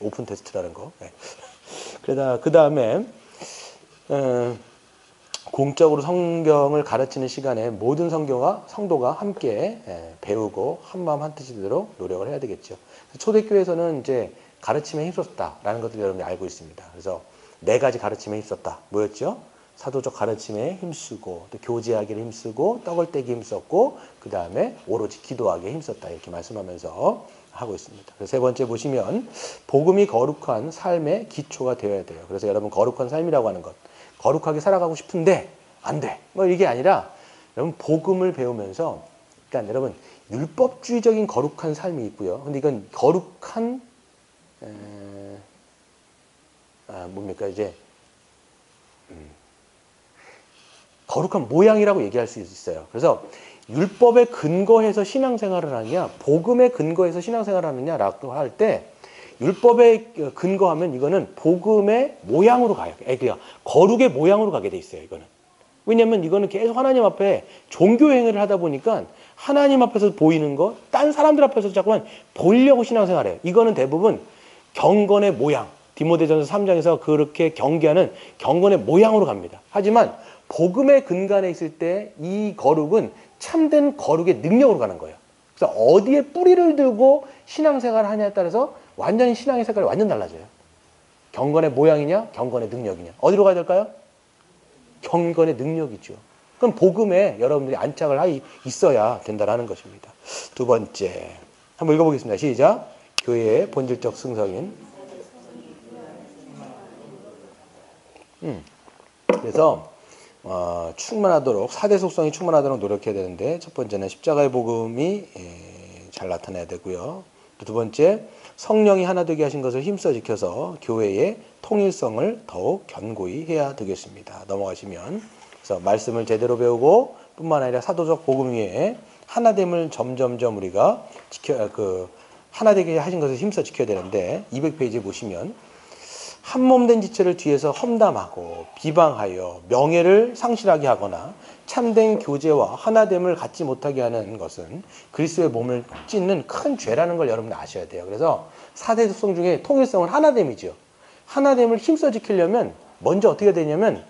오픈 테스트라는 거. 예. 그 다음에 공적으로 성경을 가르치는 시간에 모든 성도가 함께 배우고 한마음 한뜻이 되도록 노력을 해야 되겠죠. 초대교회에서는 이제 가르침에 힘썼다라는 것들을 여러분이 알고 있습니다. 그래서 4가지 가르침에 힘썼다. 뭐였죠? 사도적 가르침에 힘쓰고 또 교제하기를 힘쓰고 떡을 떼기 힘썼고 그 다음에 오로지 기도하기에 힘썼다. 이렇게 말씀하면서 하고 있습니다. 그래서 세 번째 보시면 복음이 거룩한 삶의 기초가 되어야 돼요. 그래서 여러분 거룩한 삶이라고 하는 것. 거룩하게 살아가고 싶은데 안 돼. 뭐 이게 아니라 여러분 복음을 배우면서 그러니까 여러분 율법주의적인 거룩한 삶이 있고요. 근데 이건 거룩한 뭡니까 이제 거룩한 모양이라고 얘기할 수 있어요. 그래서 율법에 근거해서 신앙생활을 하느냐 복음에 근거해서 신앙생활을 하느냐라고 할 때 율법에 근거하면 이거는 복음의 모양으로 가요. 그러니까 거룩의 모양으로 가게 돼 있어요. 이거는. 왜냐하면 이거는 계속 하나님 앞에 종교 행위를 하다 보니까 하나님 앞에서 보이는 거, 딴 사람들 앞에서 자꾸만 보이려고 신앙생활해요. 이거는 대부분 경건의 모양, 디모데전서 3장에서 그렇게 경계하는 경건의 모양으로 갑니다. 하지만 복음의 근간에 있을 때 이 거룩은 참된 거룩의 능력으로 가는 거예요. 그래서 어디에 뿌리를 두고 신앙생활을 하냐에 따라서 완전히 신앙의 색깔이 완전 달라져요. 경건의 모양이냐? 경건의 능력이냐? 어디로 가야 될까요? 경건의 능력이죠. 그럼 복음에 여러분들이 안착을 있어야 된다는 것입니다. 두 번째, 한번 읽어보겠습니다. 시작. 교회의 본질적 승성인. 그래서 충만하도록 4대 속성이 충만하도록 노력해야 되는데, 첫 번째는 십자가의 복음이 잘 나타나야 되고요. 두 번째, 성령이 하나 되게 하신 것을 힘써 지켜서 교회의 통일성을 더욱 견고히 해야 되겠습니다. 넘어가시면, 그래서 말씀을 제대로 배우고 뿐만 아니라 사도적 복음 위에 하나됨을 점점점 우리가 하나 되게 하신 것을 힘써 지켜야 되는데, 200페이지에 보시면 한 몸 된 지체를 뒤에서 험담하고 비방하여 명예를 상실하게 하거나 참된 교제와 하나됨을 갖지 못하게 하는 것은 그리스도의 몸을 찢는 큰 죄라는 걸 여러분 아셔야 돼요. 그래서 4대 속성 중에 통일성은 하나됨이죠. 하나됨을 힘써 지키려면 먼저 어떻게 되냐면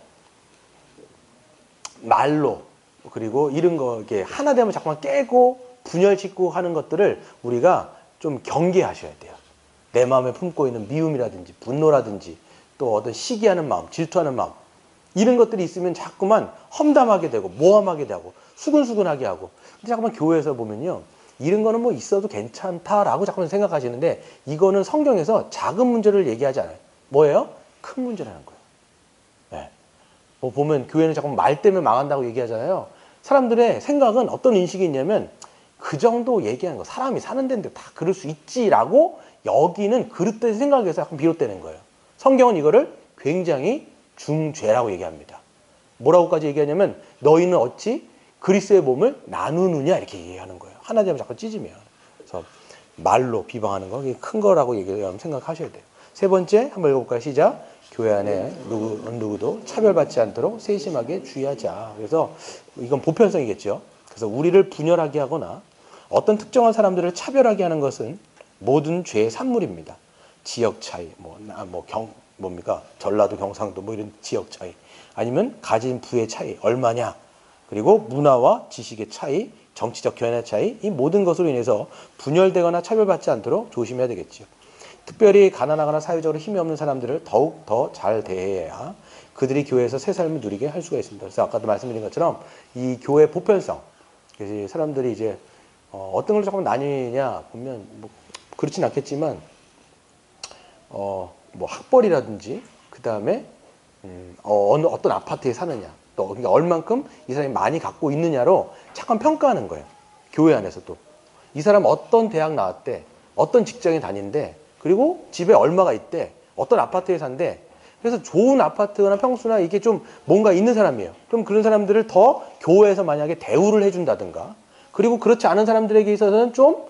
말로, 그리고 이런 거 이렇게 하나됨을 자꾸만 깨고 분열짓고 하는 것들을 우리가 좀 경계하셔야 돼요. 내 마음에 품고 있는 미움이라든지 분노라든지 또 어떤 시기하는 마음, 질투하는 마음, 이런 것들이 있으면 자꾸만 험담하게 되고 모함하게 되고 수근수근하게 하고. 근데 자꾸만 교회에서 보면요, 이런 거는 뭐 있어도 괜찮다라고 자꾸만 생각하시는데, 이거는 성경에서 작은 문제를 얘기하지 않아요. 뭐예요? 큰 문제라는 거예요. 네. 뭐 보면 교회는 자꾸 말 때문에 망한다고 얘기하잖아요. 사람들의 생각은 어떤 인식이 있냐면 그 정도 얘기하는 거, 사람이 사는 데인데 다 그럴 수 있지라고 여기는 그릇된 생각에서 약간 비롯되는 거예요. 성경은 이거를 굉장히 중죄라고 얘기합니다. 뭐라고까지 얘기하냐면 너희는 어찌 그리스도의 몸을 나누느냐 이렇게 얘기하는 거예요. 하나 되면 자꾸 찢으면. 그래서 말로 비방하는 거 큰 거라고 생각하셔야 돼요. 세 번째 한번 읽어볼까요? 시작. 교회 안에 누구도 차별받지 않도록 세심하게 주의하자. 그래서 이건 보편성이겠죠. 그래서 우리를 분열하게 하거나 어떤 특정한 사람들을 차별하게 하는 것은 모든 죄의 산물입니다. 지역 차이, 전라도, 경상도 뭐 이런 지역 차이, 아니면 가진 부의 차이 얼마냐, 그리고 문화와 지식의 차이, 정치적 견해 차이, 이 모든 것으로 인해서 분열되거나 차별받지 않도록 조심해야 되겠죠. 특별히 가난하거나 사회적으로 힘이 없는 사람들을 더욱 더 잘 대해야 그들이 교회에서 새 삶을 누리게 할 수가 있습니다. 그래서 아까도 말씀드린 것처럼 이 교회 보편성, 그래서 사람들이 이제 어떤 걸 조금 나뉘냐 보면 뭐 그렇진 않겠지만 뭐 학벌이라든지 그 다음에 어떤 아파트에 사느냐, 또 그러니까 얼만큼 이 사람이 많이 갖고 있느냐로 잠깐 평가하는 거예요. 교회 안에서도 이 사람 어떤 대학 나왔대, 어떤 직장에 다닌대, 그리고 집에 얼마가 있대, 어떤 아파트에 산대. 그래서 좋은 아파트나 평수나 이게 좀 뭔가 있는 사람이에요. 그럼 그런 사람들을 더 교회에서 만약에 대우를 해준다든가, 그리고 그렇지 않은 사람들에게 있어서는 좀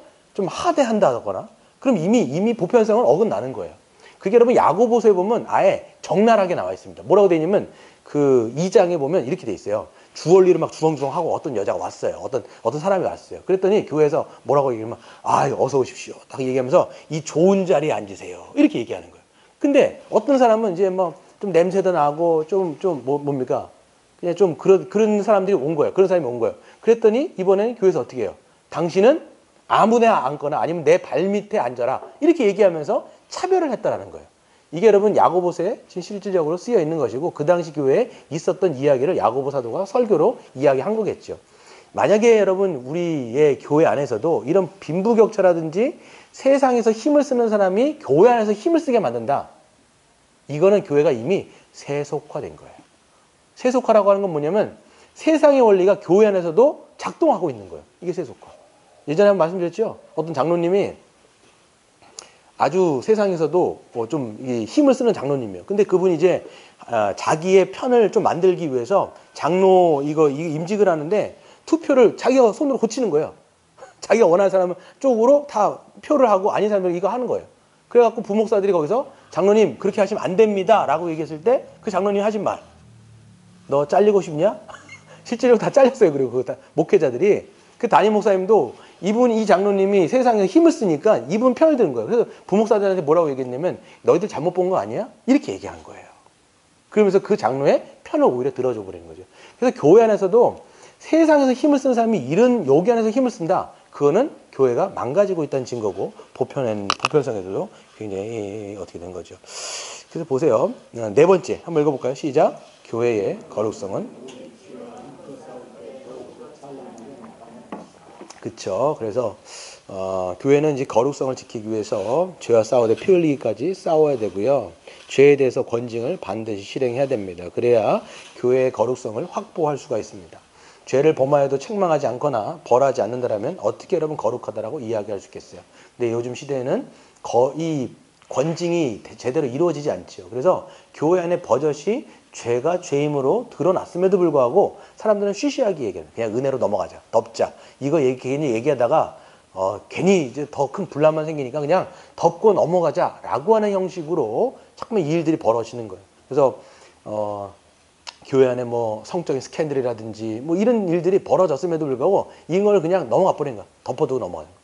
하대한다거나, 그럼 이미 보편성은 어긋나는 거예요. 그게 여러분 야고보서에 보면 아예 적나라하게 나와 있습니다. 뭐라고 되어 있냐면 그 2장에 보면 이렇게 돼 있어요. 주얼리를 막 주렁주렁하고 어떤 여자가 왔어요. 어떤 사람이 왔어요. 그랬더니 교회에서 뭐라고 얘기하면 어서 오십시오. 딱 얘기하면서 이 좋은 자리에 앉으세요. 이렇게 얘기하는 거예요. 근데 어떤 사람은 이제 뭐 좀 냄새도 나고 뭡니까? 그냥 좀 그런 사람들이 온 거예요. 그런 사람이 온 거예요. 그랬더니 이번에는 교회에서 어떻게 해요? 당신은 아무데나 앉거나 아니면 내 발밑에 앉아라. 이렇게 얘기하면서 차별을 했다라는 거예요. 이게 여러분 야고보서에 실질적으로 쓰여 있는 것이고, 그 당시 교회에 있었던 이야기를 야고보 사도가 설교로 이야기한 거겠죠. 만약에 여러분 우리의 교회 안에서도 이런 빈부격차라든지 세상에서 힘을 쓰는 사람이 교회 안에서 힘을 쓰게 만든다. 이거는 교회가 이미 세속화된 거예요. 세속화라고 하는 건 뭐냐면 세상의 원리가 교회 안에서도 작동하고 있는 거예요. 이게 세속화. 예전에 한번 말씀드렸죠. 어떤 장로님이 아주 세상에서도 좀 힘을 쓰는 장로님이에요. 근데 그분이 이제 자기의 편을 좀 만들기 위해서 장로 이거 임직을 하는데 투표를 자기가 손으로 고치는 거예요. 자기가 원하는 사람 쪽으로 다 표를 하고 아닌 사람들은 이거 하는 거예요. 그래갖고 부목사들이 거기서 장로님 그렇게 하시면 안 됩니다 라고 얘기했을 때 그 장로님이 하신 말, 너 잘리고 싶냐? 실제로 다 잘렸어요. 그리고 그 목회자들이, 그 담임 목사님도 이 장로님이 세상에 힘을 쓰니까 이분 편을 드는 거예요. 그래서 부목사들한테 뭐라고 얘기했냐면 너희들 잘못 본 거 아니야? 이렇게 얘기한 거예요. 그러면서 그 장로의 편을 오히려 들어줘 버리는 거죠. 그래서 교회 안에서도 세상에서 힘을 쓰는 사람이 여기 안에서 힘을 쓴다. 그거는 교회가 망가지고 있다는 증거고, 보편성에서도 굉장히 어떻게 된 거죠. 그래서 보세요. 네 번째 한번 읽어볼까요? 시작. 교회의 거룩성은 그쵸. 그래서 교회는 이제 거룩성을 지키기 위해서 죄와 싸우되 피 흘리기까지 싸워야 되고요. 죄에 대해서 권징을 반드시 실행해야 됩니다. 그래야 교회의 거룩성을 확보할 수가 있습니다. 죄를 범하여도 책망하지 않거나 벌하지 않는다면 어떻게 여러분 거룩하다라고 이야기할 수 있겠어요. 근데 요즘 시대에는 이 권징이 제대로 이루어지지 않죠. 그래서 교회 안에 버젓이 죄가 죄임으로 드러났음에도 불구하고 사람들은 쉬쉬하게 얘기해요. 그냥 은혜로 넘어가자, 덮자. 이거 괜히 얘기하다가 괜히 이제 더 큰 분란만 생기니까 그냥 덮고 넘어가자라고 하는 형식으로 자꾸만 이 일들이 벌어지는 거예요. 그래서 교회 안에 뭐 성적인 스캔들이라든지 뭐 이런 일들이 벌어졌음에도 불구하고 이걸 그냥 넘어가 버린 거야. 덮어두고 넘어가는 거야.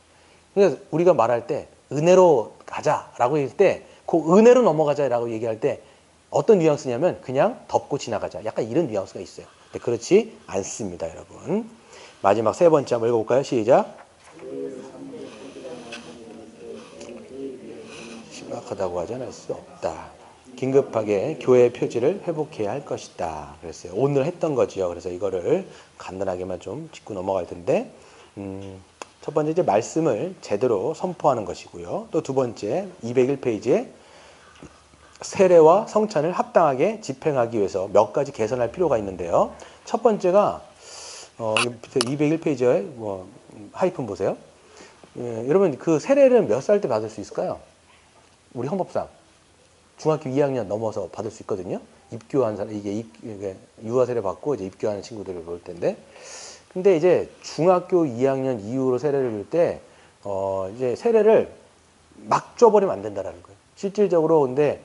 그러니까 우리가 말할 때 은혜로 가자라고 할 때 그 은혜로 넘어가자라고 얘기할 때 어떤 뉘앙스냐면 그냥 덮고 지나가자. 약간 이런 뉘앙스가 있어요. 근데 그렇지 않습니다, 여러분. 마지막 세 번째 한번 읽어볼까요? 시작. 심각하다고 하지 않을 수 없다. 긴급하게 교회의 표지를 회복해야 할 것이다. 그랬어요. 오늘 했던 거지요. 그래서 이거를 간단하게만 좀 짚고 넘어갈 텐데, 첫 번째 이제 말씀을 제대로 선포하는 것이고요. 또 두 번째 201페이지에 세례와 성찬을 합당하게 집행하기 위해서 몇 가지 개선할 필요가 있는데요. 첫 번째가 201페이지에 하이픈 보세요. 여러분 그 세례를 몇 살 때 받을 수 있을까요? 우리 헌법상 중학교 2학년 넘어서 받을 수 있거든요. 입교한 사람 이게 유아 세례 받고 이제 입교하는 친구들을 볼 텐데, 근데 이제 중학교 2학년 이후로 세례를 줄 때 이제 세례를 막 줘버리면 안 된다라는 거예요. 실질적으로 근데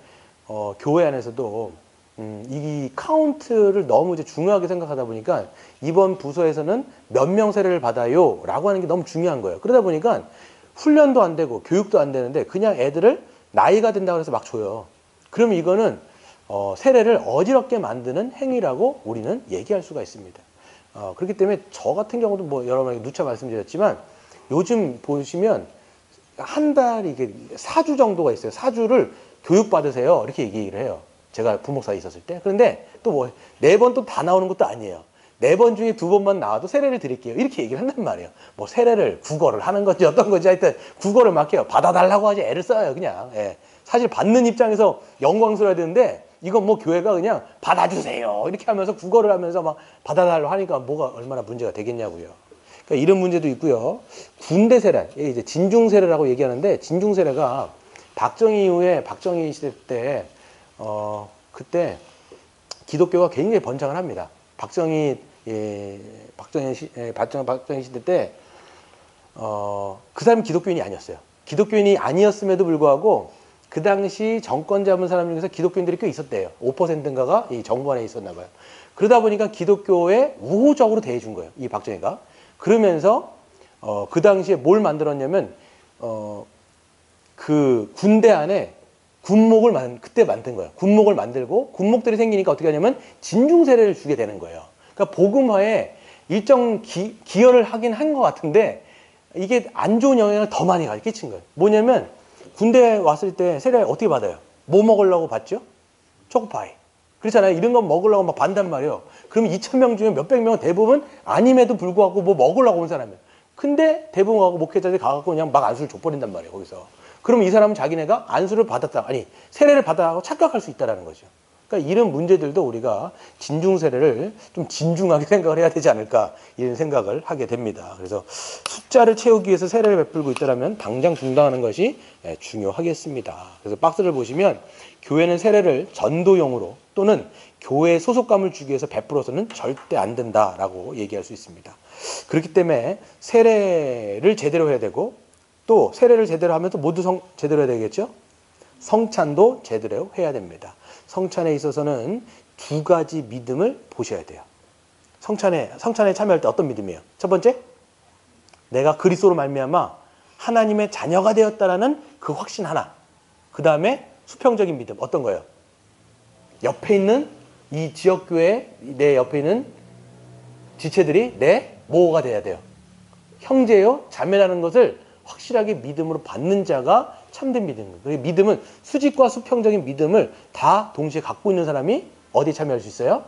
교회 안에서도 이 카운트를 너무 이제 중요하게 생각하다 보니까 이번 부서에서는 몇 명 세례를 받아요 라고 하는 게 너무 중요한 거예요. 그러다 보니까 훈련도 안 되고 교육도 안 되는데 그냥 애들을 나이가 된다고 해서 막 줘요. 그러면 이거는 세례를 어지럽게 만드는 행위라고 우리는 얘기할 수가 있습니다. 그렇기 때문에 저 같은 경우도 뭐 여러 번 누차 말씀드렸지만 요즘 보시면 한 달 이게 4주 정도가 있어요. 4주를 교육받으세요. 이렇게 얘기를 해요. 제가 부목사에 있었을 때. 그런데 또 뭐 4번 또 다 나오는 것도 아니에요. 4번 중에 2번만 나와도 세례를 드릴게요. 이렇게 얘기를 한단 말이에요. 뭐 세례를 국어를 하는 건지 어떤 건지 하여튼 국어를 막 해요. 받아달라고 하지 애를 써요. 그냥. 예. 사실 받는 입장에서 영광스러워야 되는데 이건 뭐 교회가 그냥 받아주세요. 이렇게 하면서 국어를 하면서 막 받아달라고 하니까 뭐가 얼마나 문제가 되겠냐고요. 그러니까 이런 문제도 있고요. 군대 세례, 이제 진중 세례라고 얘기하는데 진중 세례가 박정희 이후에 박정희 시대 때 그때 기독교가 굉장히 번창을 합니다. 박정희 시대 때 그 사람이 기독교인이 아니었어요. 기독교인이 아니었음에도 불구하고 그 당시 정권 잡은 사람 중에서 기독교인들이 꽤 있었대요. 5%인가가 이 정부 안에 있었나 봐요. 그러다 보니까 기독교에 우호적으로 대해준 거예요. 이 박정희가. 그러면서 그 당시에 뭘 만들었냐면 그 군대 안에 군목을 그때 만든 거예요. 군목을 만들고 군목들이 생기니까 어떻게 하냐면 진중 세례를 주게 되는 거예요. 그러니까 복음화에 일정 기여를 하긴 한 것 같은데 이게 안 좋은 영향을 더 많이 끼친 거예요. 뭐냐면 군대 왔을 때 세례 어떻게 받아요? 뭐 먹으려고 받죠? 초코파이. 그렇잖아요. 이런 거 먹으려고 막 반단 말이에요. 그러면 2,000명 중에 몇백 명은 대부분 아님에도 불구하고 뭐 먹으려고 온 사람이에요. 근데 대부분하고 목회자들이 가갖고 그냥 막 안수를 줘버린단 말이에요. 거기서. 그럼 이 사람은 자기네가 안수를 받았다, 아니 세례를 받았다고 착각할 수 있다는 거죠. 그러니까 이런 문제들도 우리가 진중 세례를 좀 진중하게 생각을 해야 되지 않을까 이런 생각을 하게 됩니다. 그래서 숫자를 채우기 위해서 세례를 베풀고 있다면 당장 중단하는 것이 중요하겠습니다. 그래서 박스를 보시면 교회는 세례를 전도용으로 또는 교회에 소속감을 주기 위해서 베풀어서는 절대 안 된다라고 얘기할 수 있습니다. 그렇기 때문에 세례를 제대로 해야 되고 또 세례를 제대로 하면 또 모두 제대로 해야 되겠죠? 성찬도 제대로 해야 됩니다. 성찬에 있어서는 두 가지 믿음을 보셔야 돼요. 성찬에 참여할 때 어떤 믿음이에요? 첫 번째, 내가 그리스도로 말미암아 하나님의 자녀가 되었다라는 그 확신 하나. 그 다음에 수평적인 믿음 어떤 거예요? 옆에 있는 이 지역교회 내 옆에 있는 지체들이 내 뭐가 돼야 돼요? 형제요, 자매라는 것을 확실하게 믿음으로 받는 자가 참된 믿음. 그 믿음은 수직과 수평적인 믿음을 다 동시에 갖고 있는 사람이 어디에 참여할 수 있어요?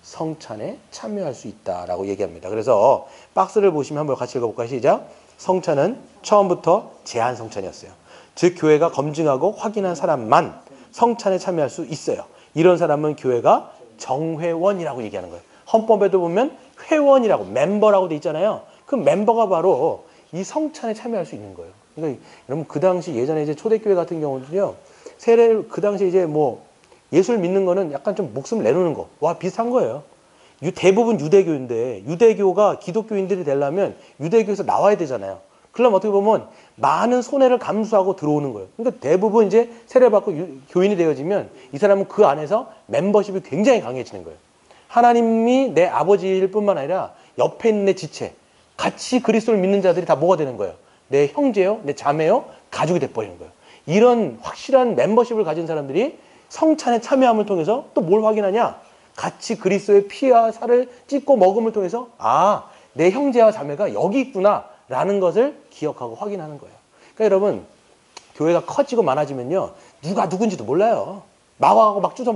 성찬에 참여할 수 있다라고 얘기합니다. 그래서 박스를 보시면 한번 같이 읽어볼까요? 시작. 성찬은 처음부터 제한 성찬이었어요. 즉 교회가 검증하고 확인한 사람만 성찬에 참여할 수 있어요. 이런 사람은 교회가 정회원이라고 얘기하는 거예요. 헌법에도 보면 회원이라고 멤버라고 돼 있잖아요. 그 멤버가 바로 이 성찬에 참여할 수 있는 거예요. 그러니까 여러분 그 당시 예전에 이제 초대교회 같은 경우는요. 세례를 그 당시 이제 뭐 예수를 믿는 거는 약간 좀 목숨을 내놓는 거와 비슷한 거예요. 대부분 유대교인데 유대교가 기독교인들이 되려면 유대교에서 나와야 되잖아요. 그러면 어떻게 보면 많은 손해를 감수하고 들어오는 거예요. 그러니까 대부분 이제 세례받고 교인이 되어지면 이 사람은 그 안에서 멤버십이 굉장히 강해지는 거예요. 하나님이 내 아버지일 뿐만 아니라 옆에 있는 내 지체, 같이 그리스도를 믿는 자들이 다 뭐가 되는 거예요? 내 형제요, 내 자매요, 가족이 돼버리는 거예요. 이런 확실한 멤버십을 가진 사람들이 성찬에 참여함을 통해서 또 뭘 확인하냐? 같이 그리스도의 피와 살을 찢고 먹음을 통해서 아, 내 형제와 자매가 여기 있구나 라는 것을 기억하고 확인하는 거예요. 그러니까 여러분 교회가 커지고 많아지면요. 누가 누군지도 몰라요. 마와하고 막 주워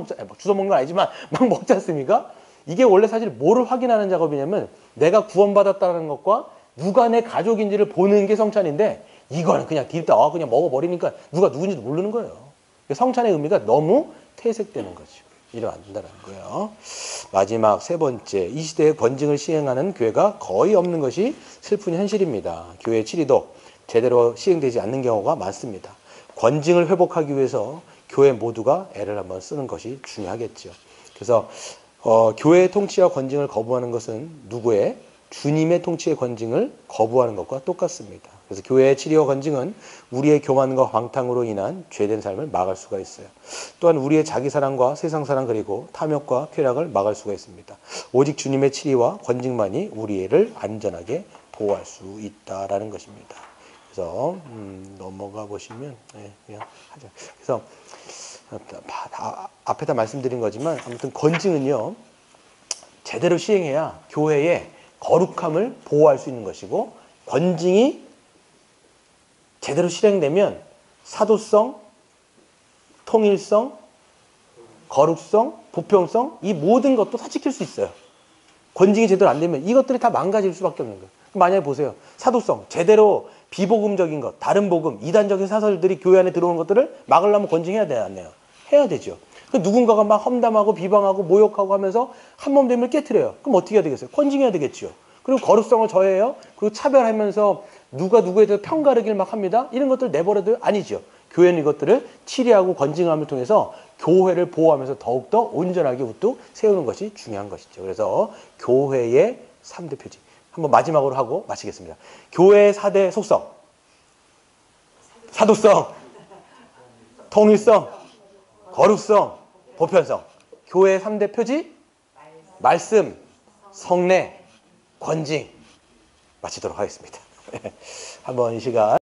먹는 건 아니지만 막 먹지 않습니까? 이게 원래 사실 뭐를 확인하는 작업이냐면 내가 구원받았다는 것과 누가 내 가족인지를 보는 게 성찬인데 이거는 그냥 뒤집다 그냥 먹어버리니까 누가 누군지도 모르는 거예요. 성찬의 의미가 너무 퇴색되는 거죠. 이러면 안 된다는 거예요. 마지막 세 번째, 이 시대의 권징을 시행하는 교회가 거의 없는 것이 슬픈 현실입니다. 교회 치리도 제대로 시행되지 않는 경우가 많습니다. 권징을 회복하기 위해서 교회 모두가 애를 한번 쓰는 것이 중요하겠죠. 그래서 교회의 통치와 권징을 거부하는 것은 누구의? 주님의 통치의 권징을 거부하는 것과 똑같습니다. 그래서 교회의 치리와 권징은 우리의 교만과 방탕으로 인한 죄된 삶을 막을 수가 있어요. 또한 우리의 자기사랑과 세상사랑 그리고 탐욕과 쾌락을 막을 수가 있습니다. 오직 주님의 치리와 권징만이 우리를 안전하게 보호할 수 있다라는 것입니다. 그래서 넘어가 보시면 그냥 하죠. 그래서 앞에다 말씀드린 거지만 아무튼 권징은요. 제대로 시행해야 교회의 거룩함을 보호할 수 있는 것이고 권징이 제대로 실행되면 사도성, 통일성, 거룩성, 보편성 이 모든 것도 다 지킬 수 있어요. 권징이 제대로 안 되면 이것들이 다 망가질 수밖에 없는 거예요. 만약에 보세요. 사도성, 제대로 비복음적인 것, 다른 복음, 이단적인 사설들이 교회 안에 들어오는 것들을 막으려면 권징해야 돼요? 안 해요? 해야 되죠. 누군가가 막 험담하고 비방하고 모욕하고 하면서 한몸됨을 깨트려요. 그럼 어떻게 해야 되겠어요? 권징해야 되겠죠. 그리고 거룩성을 저해해요. 그리고 차별하면서 누가 누구에 대해서 편가르기를 막 합니다. 이런 것들 내버려도 아니죠. 교회는 이것들을 치리하고 권징함을 통해서 교회를 보호하면서 더욱더 온전하게 우뚝 세우는 것이 중요한 것이죠. 그래서 교회의 3대 표지. 한번 마지막으로 하고 마치겠습니다. 교회의 4대 속성. 사도성, 통일성, 거룩성, 보편성. 교회의 3대 표지. 말씀, 성례, 권징. 마치도록 하겠습니다. 한번 이 시간